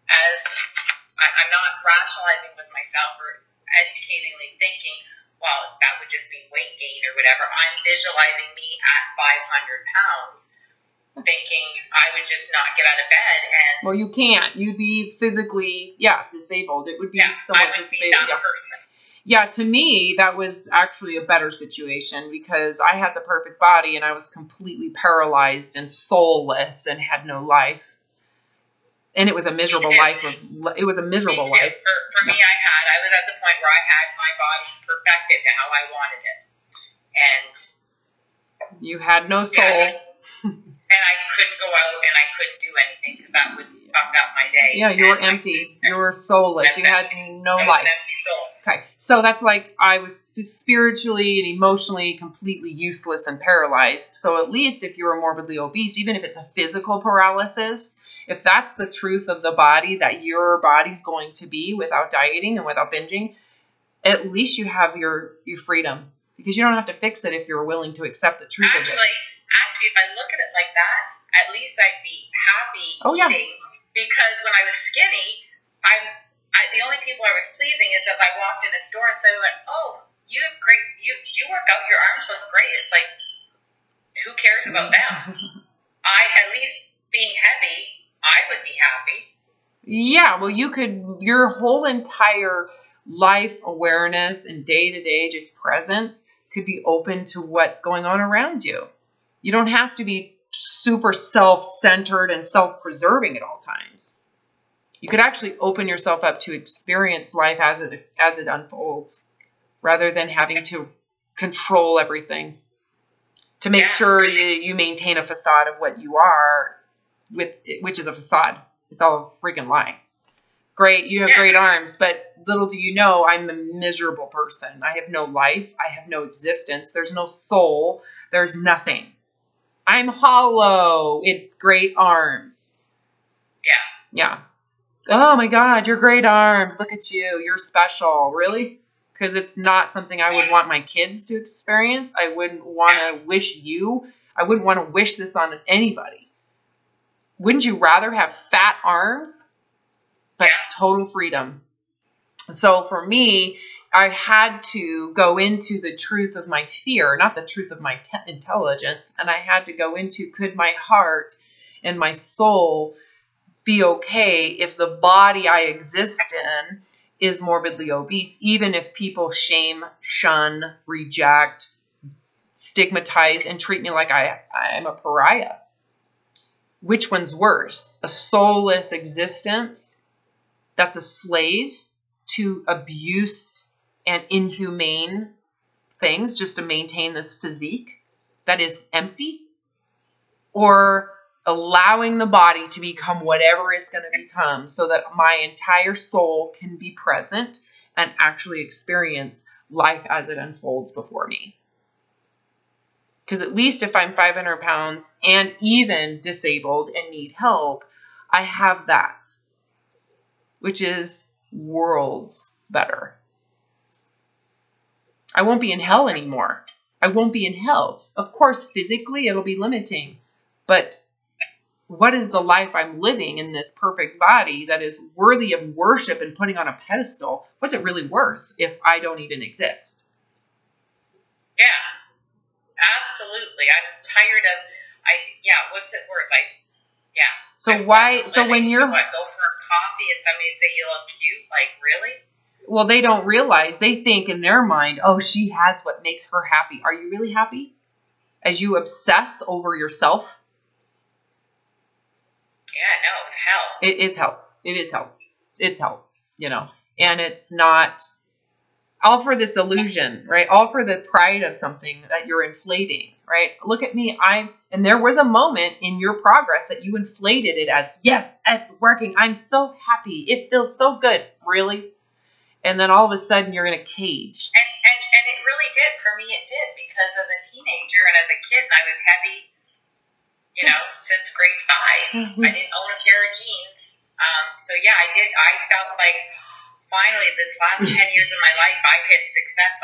as, I'm not rationalizing with myself or educatingly thinking, well, that would just be weight gain or whatever. I'm visualizing me at 500 pounds. Thinking I would just not get out of bed and... Well, you can't. You'd be physically, disabled. It would be somewhat disabled. That person. Yeah, to me, that was actually a better situation because I had the perfect body and I was completely paralyzed and soulless and had no life. And it was a miserable life. It was a miserable life. For me, I was at the point where I had my body perfected to how I wanted it. And... You had no soul. Yeah, and I couldn't go out and I couldn't do anything because that would fuck up my day. Yeah, you were empty. You were soulless. You had no life. I was an empty soul. Okay, so that's like I was spiritually and emotionally completely useless and paralyzed. So at least if you were morbidly obese, even if it's a physical paralysis, if that's the truth of the body, that your body's going to be without dieting and without binging, at least you have your freedom. Because you don't have to fix it if you're willing to accept the truth of it. Actually, if I look at it like that, at least I'd be happy eating. Because when I was skinny, the only people I was pleasing is if I walked in a store and somebody went, oh, you have great, you work out, your arms look great. It's like, who cares about them? At least being heavy, I would be happy. Yeah, well, your whole entire life awareness and day-to-day just presence could be open to what's going on around you. You don't have to be super self-centered and self-preserving at all times. You could actually open yourself up to experience life as it unfolds, rather than having to control everything to make sure you maintain a facade of what you are, which is a facade. It's all a freaking lie. Great, you have great arms, but little do you know, I'm a miserable person. I have no life. I have no existence. There's no soul. There's nothing. I'm hollow. It's great arms. Yeah. Oh my God, your great arms. Look at you. You're special. Really? Because it's not something I would want my kids to experience. I wouldn't want to wish I wouldn't want to wish this on anybody. Wouldn't you rather have fat arms? But total freedom. So for me, I had to go into the truth of my fear, not the truth of my intelligence. And I had to go into, could my heart and my soul be okay if the body I exist in is morbidly obese, even if people shame, shun, reject, stigmatize, and treat me like I'm a pariah? Which one's worse? A soulless existence that's a slave to abuse and inhumane things just to maintain this physique that is empty? Or allowing the body to become whatever it's going to become so that my entire soul can be present and actually experience life as it unfolds before me? Because at least if I'm 500 pounds and even disabled and need help, I have that, which is worlds better. I won't be in hell anymore. I won't be in hell. Of course, physically, it'll be limiting. But what is the life I'm living in this perfect body that is worthy of worship and putting on a pedestal? What's it really worth if I don't even exist? Yeah, absolutely. I'm tired of, what's it worth? So when you're, go for a coffee and somebody say you look cute, like, really? Well, they don't realize, they think in their mind, oh, she has what makes her happy. Are you really happy? As you obsess over yourself? Yeah, no, it's hell. It is hell. It is hell. It's hell, and it's not all for this illusion, right? All for the pride of something that you're inflating, right? Look at me. And there was a moment in your progress that you inflated it as, yes, it's working. I'm so happy. It feels so good. Really? And then all of a sudden you're in a cage. And it really did. For me, it did, because as a teenager and as a kid, I was heavy, since grade 5. I didn't own a pair of jeans. I felt like finally this last 10 years of my life, I hit success.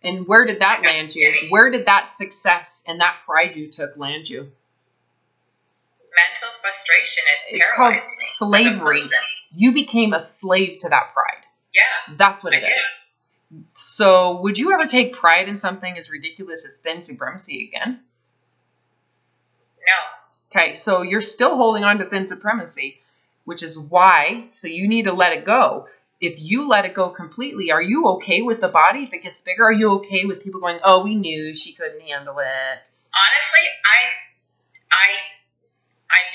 And where did that land you? Where did that success and that pride you took land you? Mental frustration. It's called slavery. You became a slave to that pride. Yeah. That's what it is. So would you ever take pride in something as ridiculous as thin supremacy again? No. Okay, so you're still holding on to thin supremacy, which is why, so you need to let it go. If you let it go completely, are you okay with the body if it gets bigger? Are you okay with people going, oh, we knew she couldn't handle it? Honestly, I'm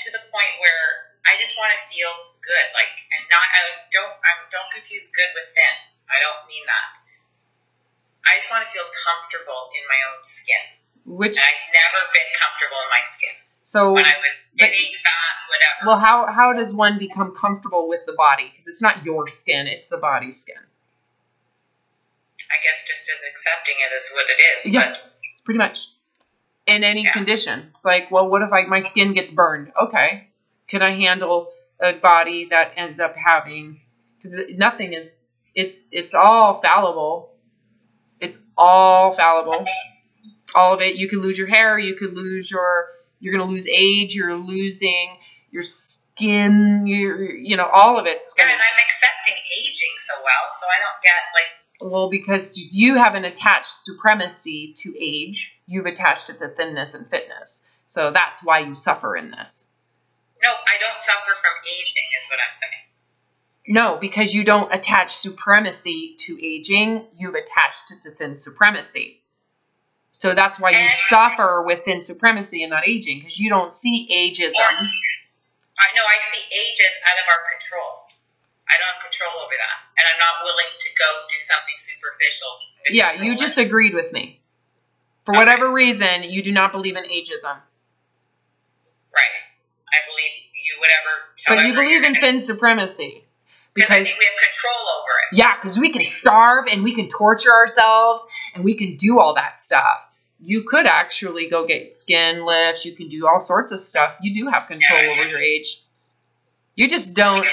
to the point where I just want to feel good, don't confuse good with thin. I don't mean that. I just want to feel comfortable in my own skin. And I've never been comfortable in my skin. So when I was skinny, fat, whatever. Well, how does one become comfortable with the body? Because it's not your skin, it's the body's skin. I guess just as accepting it as what it is. Yeah, it's pretty much. In any condition. It's like, well, what if my skin gets burned? Okay. Can I handle a body that ends up having, because nothing is, it's all fallible. It's all fallible. All of it. You could lose your hair. You could lose you're going to lose age. You're losing your skin. All of it's going to. And I'm accepting aging so well, so I don't get Well, because you haven't attached supremacy to age. You've attached it to thinness and fitness. So that's why you suffer in this. No, I don't suffer from aging, is what I'm saying. No, because you don't attach supremacy to aging. You've attached it to thin supremacy. So that's why you suffer with thin supremacy and not aging, because you don't see ageism. I see age as out of our control. I don't have control over that. And I'm not willing to go do something superficial. Yeah, you just agreed with me. For whatever reason, you do not believe in ageism. Right. I believe you, whatever. But you believe in thin supremacy. Because I think we have control over it. Yeah, because we can starve and we can torture ourselves and we can do all that stuff. You could actually go get skin lifts. You can do all sorts of stuff. You do have control over your age. You just don't.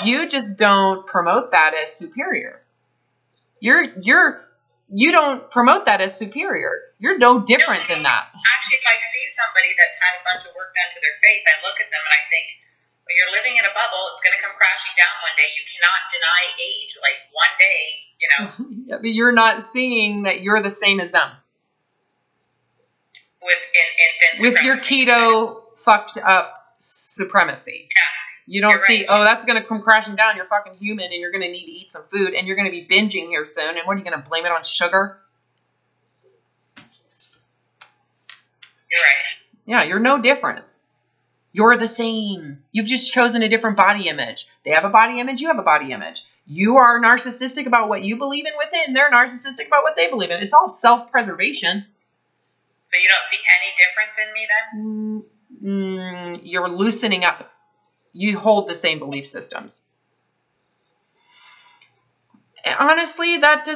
You just don't promote that as superior. You don't promote that as superior. You're no different than that. Actually, if I see somebody that's had a bunch of work done to their face, I look at them and I think, well, you're living in a bubble. It's going to come crashing down one day. You cannot deny age. Like one day, Yeah, but you're not seeing that you're the same as them. With your keto fucked up supremacy. Yeah. You don't see, oh, that's going to come crashing down. You're fucking human and you're going to need to eat some food and you're going to be binging here soon. And what are you going to blame it on sugar? You're right. Yeah, you're no different. You're the same. You've just chosen a different body image. They have a body image. You have a body image. You are narcissistic about what you believe in with it, and they're narcissistic about what they believe in. It's all self-preservation. So you don't see any difference in me then? You're loosening up. You hold the same belief systems. Honestly, that's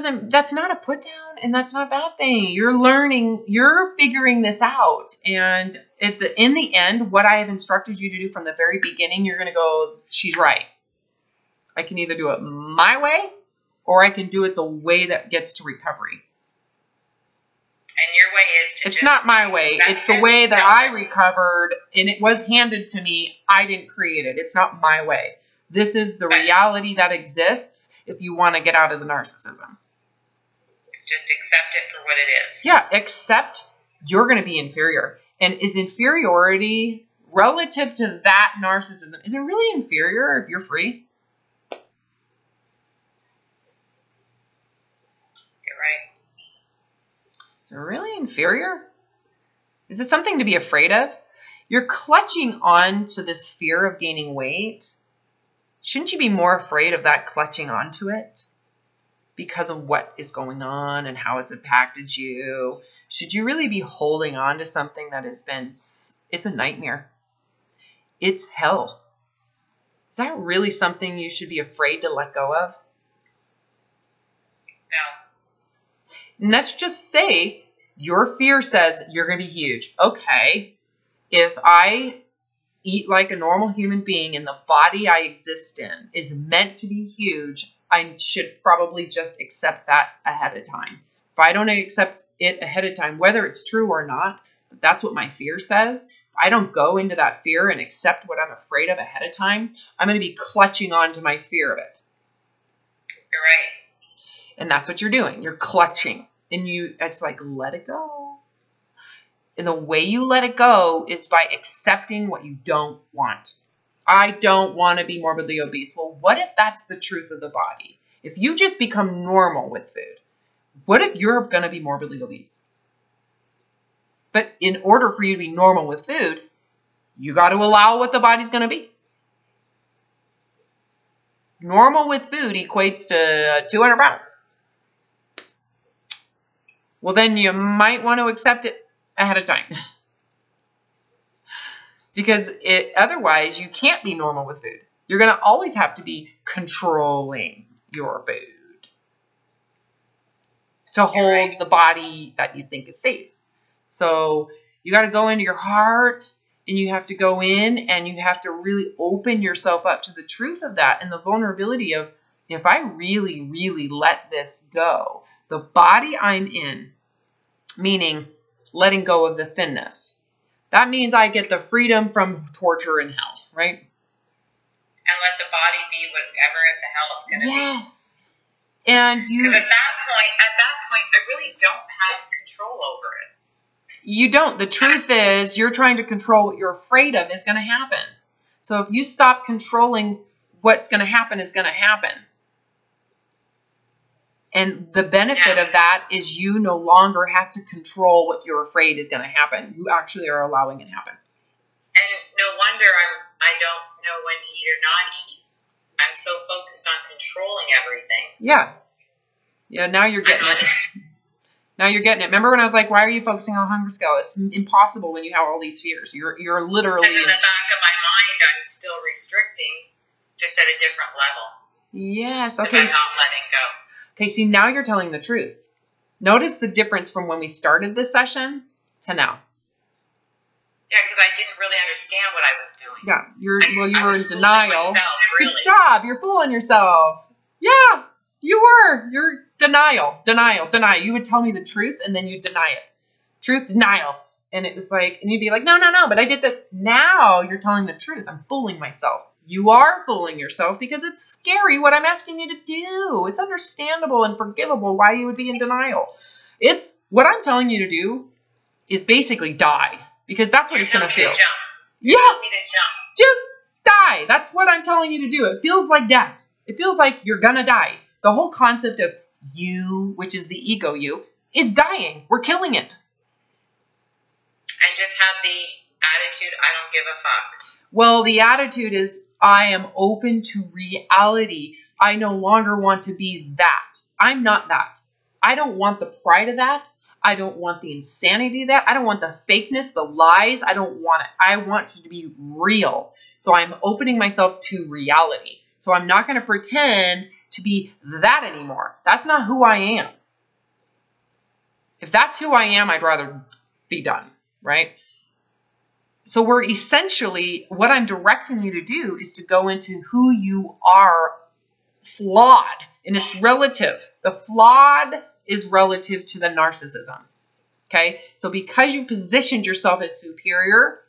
not a put down and that's not a bad thing. You're learning, you're figuring this out. And in the end, what I have instructed you to do from the very beginning, you're going to go, she's right. I can either do it my way or I can do it the way that gets to recovery. And your way is to It's not my way. It's the way that I recovered, and it was handed to me. I didn't create it. It's not my way. This is the reality that exists if you want to get out of the narcissism. Just accept it for what it is. Yeah, accept you're going to be inferior. And is inferiority relative to that narcissism, is it really inferior if you're free? Is it really inferior? Is it something to be afraid of? You're clutching on to this fear of gaining weight. Shouldn't you be more afraid of that clutching onto it because of what is going on and how it's impacted you? Should you really be holding on to something that has been, it's a nightmare. It's hell. Is that really something you should be afraid to let go of? No. And let's just say your fear says you're going to be huge. Okay, if I eat like a normal human being and the body I exist in is meant to be huge, I should probably just accept that ahead of time. If I don't accept it ahead of time, whether it's true or not, that's what my fear says. If I don't go into that fear and accept what I'm afraid of ahead of time, I'm going to be clutching on to my fear of it. You're right. And that's what you're doing. You're clutching. And it's like, let it go. And the way you let it go is by accepting what you don't want. I don't want to be morbidly obese. Well, what if that's the truth of the body? If you just become normal with food, what if you're going to be morbidly obese? But in order for you to be normal with food, you got to allow what the body's going to be. Normal with food equates to 200 pounds. Well, then you might want to accept it ahead of time. Because otherwise, you can't be normal with food. You're going to always have to be controlling your food to hold the body that you think is safe. So you got to go into your heart, and you have to go in, and you have to really open yourself up to the truth of that and the vulnerability of, if I really, really let this go, the body I'm in, meaning letting go of the thinness, that means I get the freedom from torture and hell, right? And let the body be whatever the hell it's going to be. Yes. And because at that point, I really don't have control over it. You don't. The truth is, you're trying to control what you're afraid of is going to happen. So if you stop controlling what's going to happen is going to happen. And the benefit of that is you no longer have to control what you're afraid is going to happen. You actually are allowing it to happen. And no wonder I don't know when to eat or not eat. I'm so focused on controlling everything. Yeah. Yeah, now you're getting it. Now you're getting it. Remember when I was like, why are you focusing on hunger scale? It's impossible when you have all these fears. You're literally... And in the back of my mind, I'm still restricting, just at a different level. Yes, okay. I'm not letting go. Okay, see, now you're telling the truth. Notice the difference from when we started this session to now. Yeah, because I didn't really understand what I was doing. Yeah, you were in denial. Myself, really. Good job. You're fooling yourself. Yeah, you were. You're denial. You would tell me the truth, and then you'd deny it. Truth, denial. And it was like, and you'd be like, no, but I did this. Now you're telling the truth. I'm fooling myself. You are fooling yourself because it's scary what I'm asking you to do. It's understandable and forgivable why you would be in denial. It's what I'm telling you to do is basically die, because that's what it's going to feel. Yeah. Just die. That's what I'm telling you to do. It feels like death. It feels like you're going to die. The whole concept of you, which is the ego you, is dying. We're killing it. And just have the attitude, I don't give a fuck. Well, the attitude is, I am open to reality. I no longer want to be that. I'm not that. I don't want the pride of that. I don't want the insanity of that. I don't want the fakeness, the lies. I don't want it. I want it to be real. So I'm opening myself to reality. So I'm not going to pretend to be that anymore. That's not who I am. If that's who I am, I'd rather be done, right? So we're essentially, what I'm directing you to do is to go into who you are flawed, and it's relative. The flawed is relative to the narcissism. Okay. So because you've positioned yourself as superior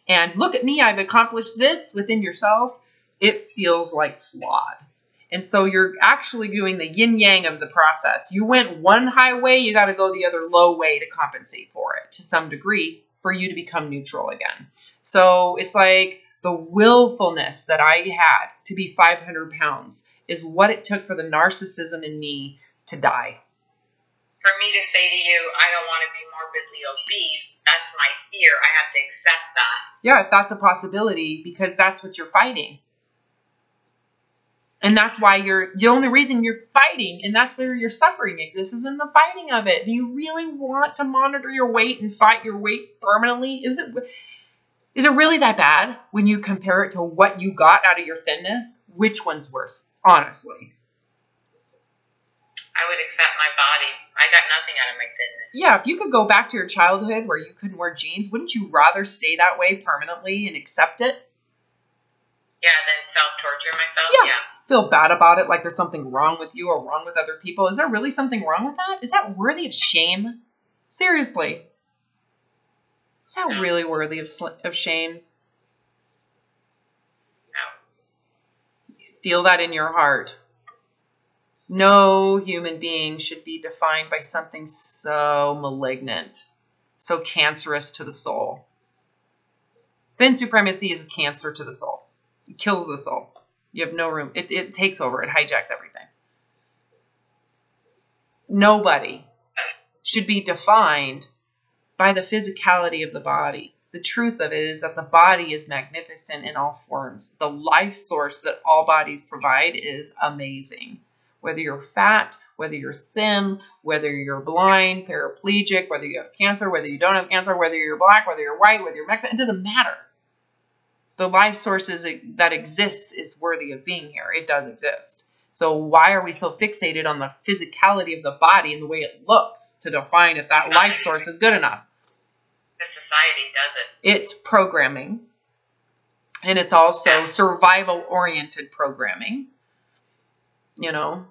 and look at me, I've accomplished this within yourself, it feels like flawed. And so you're actually doing the yin yang of the process. You went one high way, you got to go the other low way to compensate for it to some degree for you to become neutral again. So it's like the willfulness that I had to be 500 pounds is what it took for the narcissism in me to die. For me to say to you, I don't want to be morbidly obese, that's my fear. I have to accept that. Yeah, if that's a possibility, because that's what you're fighting. And that's why the only reason you're fighting, and that's where your suffering exists, is in the fighting of it. Do you really want to monitor your weight and fight your weight permanently? Is it really that bad when you compare it to what you got out of your thinness? Which one's worse, honestly? I would accept my body. I got nothing out of my thinness. Yeah, if you could go back to your childhood where you couldn't wear jeans, wouldn't you rather stay that way permanently and accept it? Yeah, then self-torture myself? Yeah. Feel bad about it, like there's something wrong with you or wrong with other people. Is there really something wrong with that? Is that worthy of shame? Seriously. Is that really worthy of shame? No. Feel that in your heart. No human being should be defined by something so malignant, so cancerous to the soul. Thin supremacy is a cancer to the soul. It kills the soul. You have no room. It takes over. It hijacks everything. Nobody should be defined by the physicality of the body. The truth of it is that the body is magnificent in all forms. The life source that all bodies provide is amazing. Whether you're fat, whether you're thin, whether you're blind, paraplegic, whether you have cancer, whether you don't have cancer, whether you're black, whether you're white, whether you're Mexican, it doesn't matter. The life sources that exists is worthy of being here. It does exist. So why are we so fixated on the physicality of the body and the way it looks to define if that life source is good enough? The society does it. It's programming. And it's also survival-oriented programming. You know,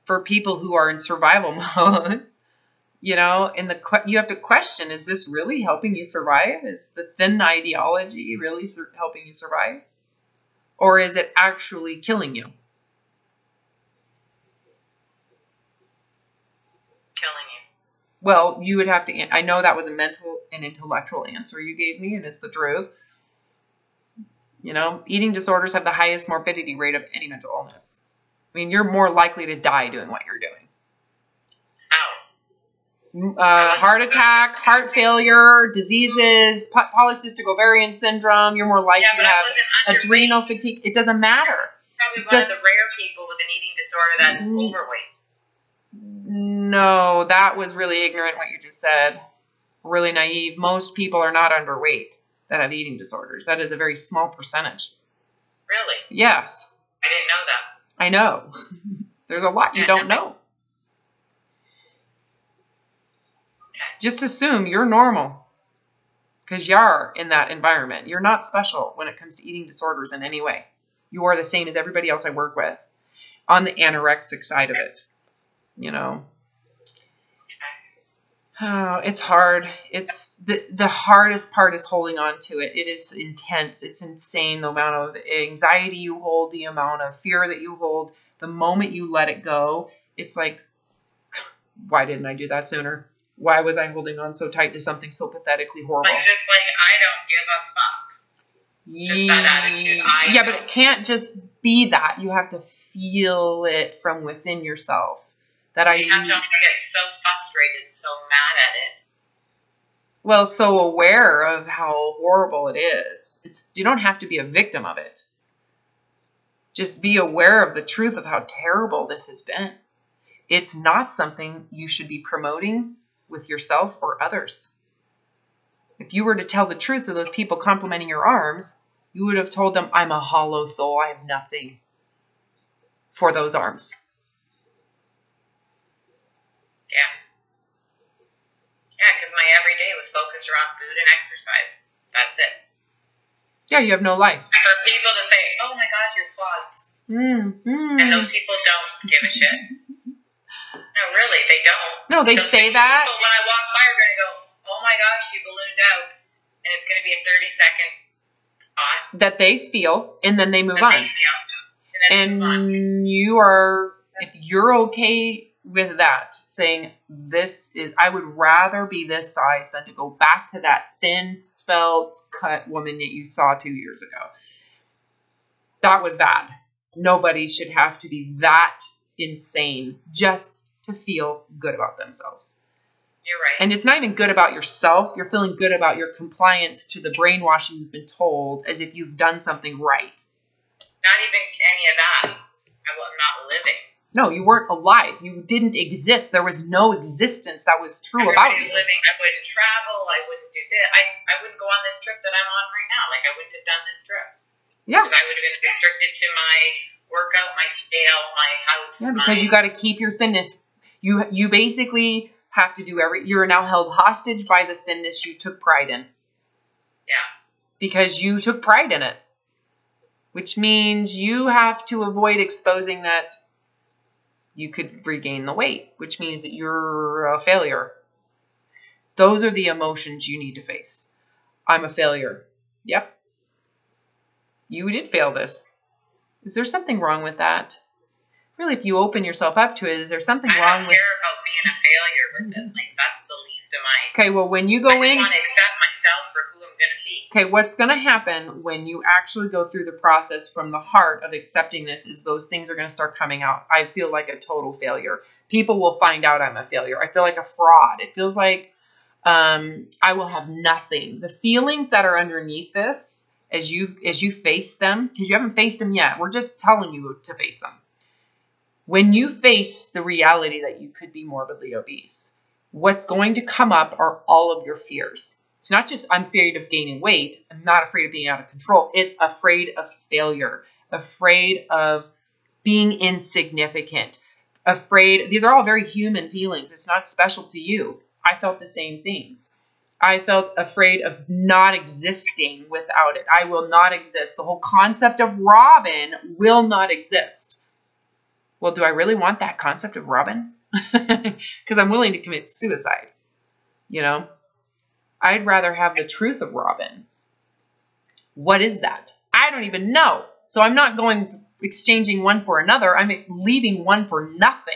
for people who are in survival mode. You know, and you have to question, is this really helping you survive? Is the thin ideology really helping you survive? Or is it actually killing you? Killing you. Well, you would have to, I know that was a mental and intellectual answer you gave me, and it's the truth. You know, eating disorders have the highest morbidity rate of any mental illness. I mean, you're more likely to die doing what you're doing. Heart attack, heart failure, diseases, polycystic ovarian syndrome. You're more likely to have adrenal fatigue. It doesn't matter. Probably one of the rare people with an eating disorder that's overweight. No, that was really ignorant what you just said. Really naive. Most people are not underweight that have eating disorders. That is a very small percentage. Really? Yes. I didn't know that. I know. There's a lot you don't know. Just assume you're normal because you're in that environment. You're not special when it comes to eating disorders in any way. You are the same as everybody else I work with on the anorexic side of it. You know, oh, it's hard. It's the hardest part is holding on to it. It is intense. It's insane. The amount of anxiety you hold, the amount of fear that you hold, the moment you let it go, it's like, why didn't I do that sooner? Why was I holding on so tight to something so pathetically horrible? Like, just like, I don't give a fuck. Just that attitude. Yeah, but it can't just be that. You have to feel it from within yourself. You have to get so frustrated, so mad at it. Well, so aware of how horrible it is. You don't have to be a victim of it. Just be aware of the truth of how terrible this has been. It's not something you should be promoting with yourself or others. If you were to tell the truth to those people complimenting your arms, you would have told them, I'm a hollow soul. I have nothing for those arms. Yeah. Yeah, because my everyday was focused around food and exercise. That's it. Yeah, you have no life. And for people to say, oh my God, your quads. And those people don't give a shit. No, really, they don't. No, they say that. People, when I walk by, my gosh, you ballooned out. And it's going to be a 30-second thought. That they feel, and then they move on. And you are, if you're okay with that, saying I would rather be this size than to go back to that thin, svelte, cut woman that you saw 2 years ago. That was bad. Nobody should have to be that insane just to feel good about themselves. You're right. And it's not even good about yourself. You're feeling good about your compliance to the brainwashing you've been told as if you've done something right. Not even any of that. I'm not living. No, you weren't alive. You didn't exist. There was no existence that was true about you. Living. I wouldn't travel. I wouldn't do this. I wouldn't go on this trip that I'm on right now. Like, I wouldn't have done this trip. Yeah. Because I would have been restricted to my workout, my scale, my house. Yeah, because you got to keep your thinness. You basically have to do you're now held hostage by the thinness you took pride in. Yeah. Because you took pride in it. Which means you have to avoid exposing that you could regain the weight, which means that you're a failure. Those are the emotions you need to face. I'm a failure. Yep. You did fail this. Is there something wrong with that? Really, if you open yourself up to it, is there something wrong with... I don't care about being a failure with it. Like, that's the least of my... Okay, well, when you go in... I just want to accept myself for who I'm going to be. Okay, what's going to happen when you actually go through the process from the heart of accepting this is those things are going to start coming out. I feel like a total failure. People will find out I'm a failure. I feel like a fraud. It feels like I will have nothing. The feelings that are underneath this, as you face them, because you haven't faced them yet, we're just telling you to face them. When you face the reality that you could be morbidly obese, what's going to come up are all of your fears. It's not just I'm afraid of gaining weight. I'm not afraid of being out of control. It's afraid of failure, afraid of being insignificant, afraid. These are all very human feelings. It's not special to you. I felt the same things. I felt afraid of not existing without it. I will not exist. The whole concept of Robin will not exist. Well, do I really want that concept of Robin? Because I'm willing to commit suicide, you know? I'd rather have the truth of Robin. What is that? I don't even know. So I'm not exchanging one for another. I'm leaving one for nothing.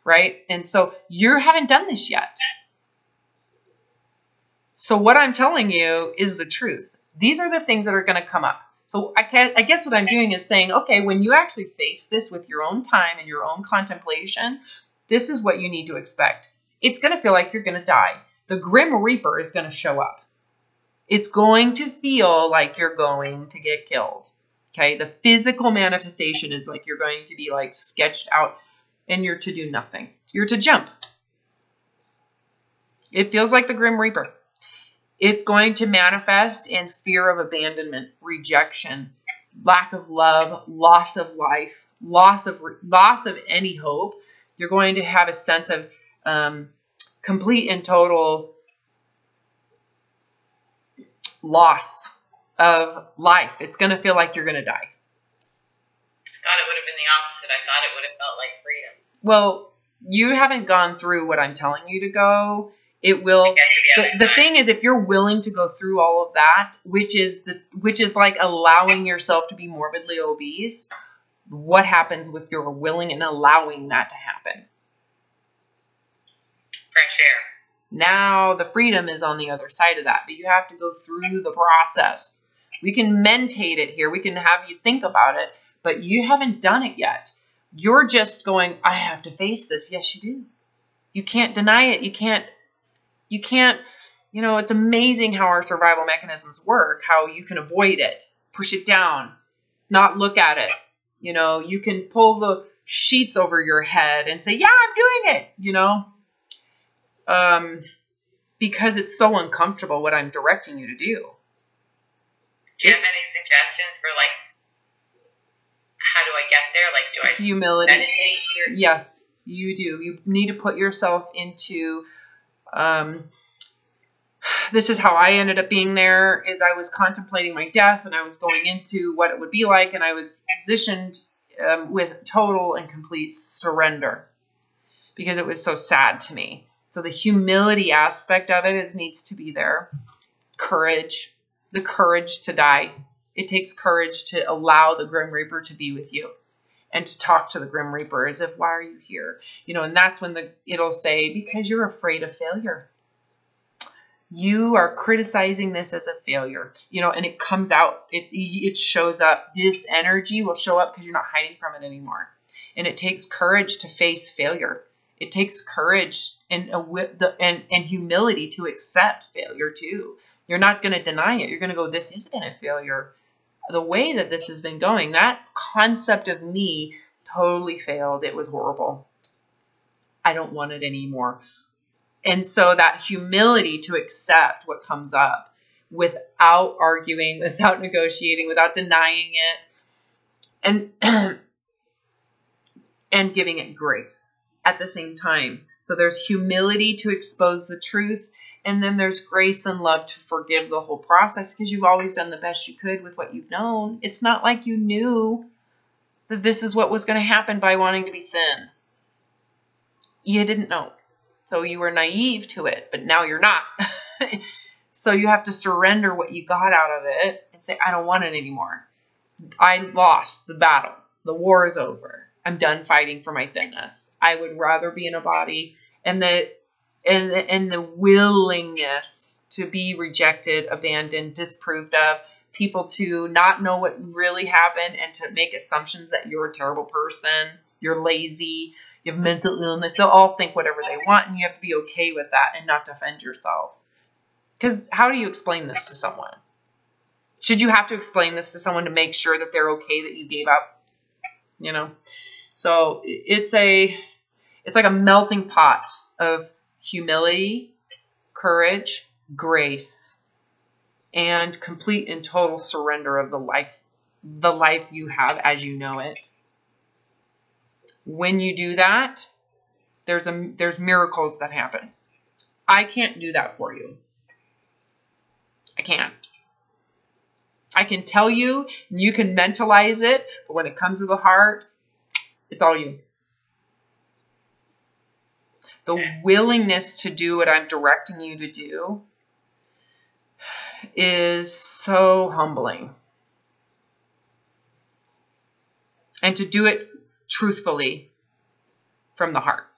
Right? And so you haven't done this yet. So what I'm telling you is the truth. These are the things that are going to come up. So I guess what I'm doing is saying, okay, when you actually face this with your own time and your own contemplation, this is what you need to expect. It's going to feel like you're going to die. The Grim Reaper is going to show up. It's going to feel like you're going to get killed. Okay? The physical manifestation is like you're going to be like sketched out and you're to do nothing. You're to jump. It feels like the Grim Reaper. It's going to manifest in fear of abandonment, rejection, lack of love, loss of life, loss of any hope. You're going to have a sense of complete and total loss of life. It's going to feel like you're going to die. I thought it would have been the opposite. I thought it would have felt like freedom. Well, you haven't gone through what I'm telling you to go. It will. The thing is, if you're willing to go through all of that, which is like allowing yourself to be morbidly obese, what happens with your willing and allowing that to happen? Fresh air. Now the freedom is on the other side of that, but you have to go through the process. We can mentate it here. We can have you think about it, but you haven't done it yet. You're just going, I have to face this. Yes, you do. You can't deny it. You can't, it's amazing how our survival mechanisms work, how you can avoid it, push it down, not look at it. You can pull the sheets over your head and say, yeah, I'm doing it, because it's so uncomfortable what I'm directing you to do. Do you have any suggestions for how do I get there? Do I humility? Meditate? Yes, you do. You need to put yourself into, this is how I ended up being there, is I was contemplating my death and I was going into what it would be like, and I was positioned with total and complete surrender because it was so sad to me. So the humility aspect of it needs to be there. Courage, the courage to die. It takes courage to allow the Grim Reaper to be with you and to talk to the Grim Reaper as if, why are you here? And that's when it'll say, because you're afraid of failure. You are criticizing this as a failure, and it comes out, it shows up. This energy will show up because you're not hiding from it anymore. And it takes courage to face failure. It takes courage and humility to accept failure too. You're not going to deny it. You're going to go, this has been a failure. The way that this has been going, that concept of me totally failed. It was horrible. I don't want it anymore. And so that humility to accept what comes up without arguing, without negotiating, without denying it, and giving it grace at the same time. So there's humility to expose the truth, and then there's grace and love to forgive the whole process, because you've always done the best you could with what you've known. It's not like you knew that this is what was going to happen by wanting to be thin. You didn't know. So you were naive to it, but now you're not. So you have to surrender what you got out of it and say, I don't want it anymore. I lost the battle. The war is over. I'm done fighting for my thinness. I would rather be in a body, and the willingness to be rejected, abandoned, disapproved of, people to not know what really happened and to make assumptions that you're a terrible person, you're lazy, you have mental illness. They'll all think whatever they want, and you have to be okay with that and not defend yourself. Because how do you explain this to someone? Should you have to explain this to someone to make sure that they're okay that you gave up? So it's like a melting pot of humility, courage, grace, and complete and total surrender of the life you have as you know it. When you do that, there's miracles that happen. I can't do that for you. I can't. I can tell you, and you can mentalize it, but when it comes to the heart, it's all you. The willingness to do what I'm directing you to do is so humbling. And to do it truthfully from the heart.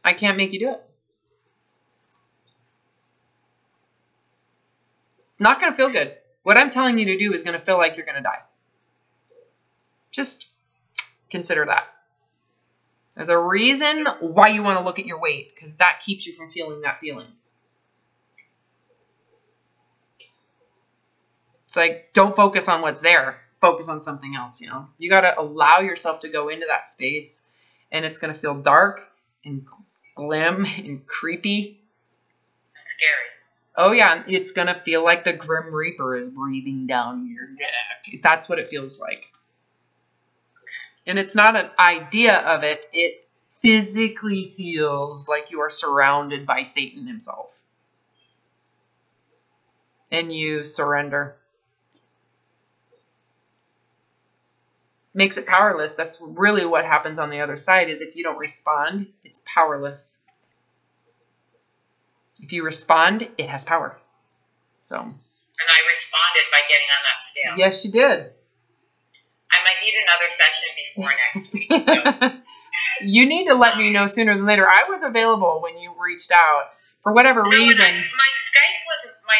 I can't make you do it. Not going to feel good. What I'm telling you to do is going to feel like you're going to die. Just consider that. There's a reason why you want to look at your weight, because that keeps you from feeling that feeling. It's like, don't focus on what's there. Focus on something else, You got to allow yourself to go into that space, and it's going to feel dark and glim and creepy. That's scary. Oh, yeah. It's going to feel like the Grim Reaper is breathing down your neck. That's what it feels like. And it's not an idea of it. It physically feels like you are surrounded by Satan himself. And you surrender. Makes it powerless. That's really what happens on the other side, is if you don't respond, it's powerless. If you respond, it has power. So. And I responded by getting on that scale. Yes, you did. I might need another session before next week. So. You need to let me know sooner than later. I was available when you reached out. For whatever reason. My Skype wasn't, my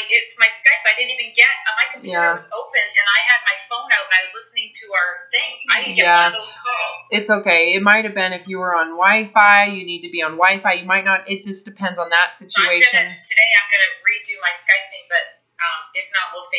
Skype, I didn't even get, my computer was open, and I had my phone out, and I was listening to our thing. I didn't get one of those calls. It's okay. It might have been if you were on Wi-Fi, you need to be on Wi-Fi. You might not. It just depends on that situation. Today I'm going to redo my Skype thing, but if not, we'll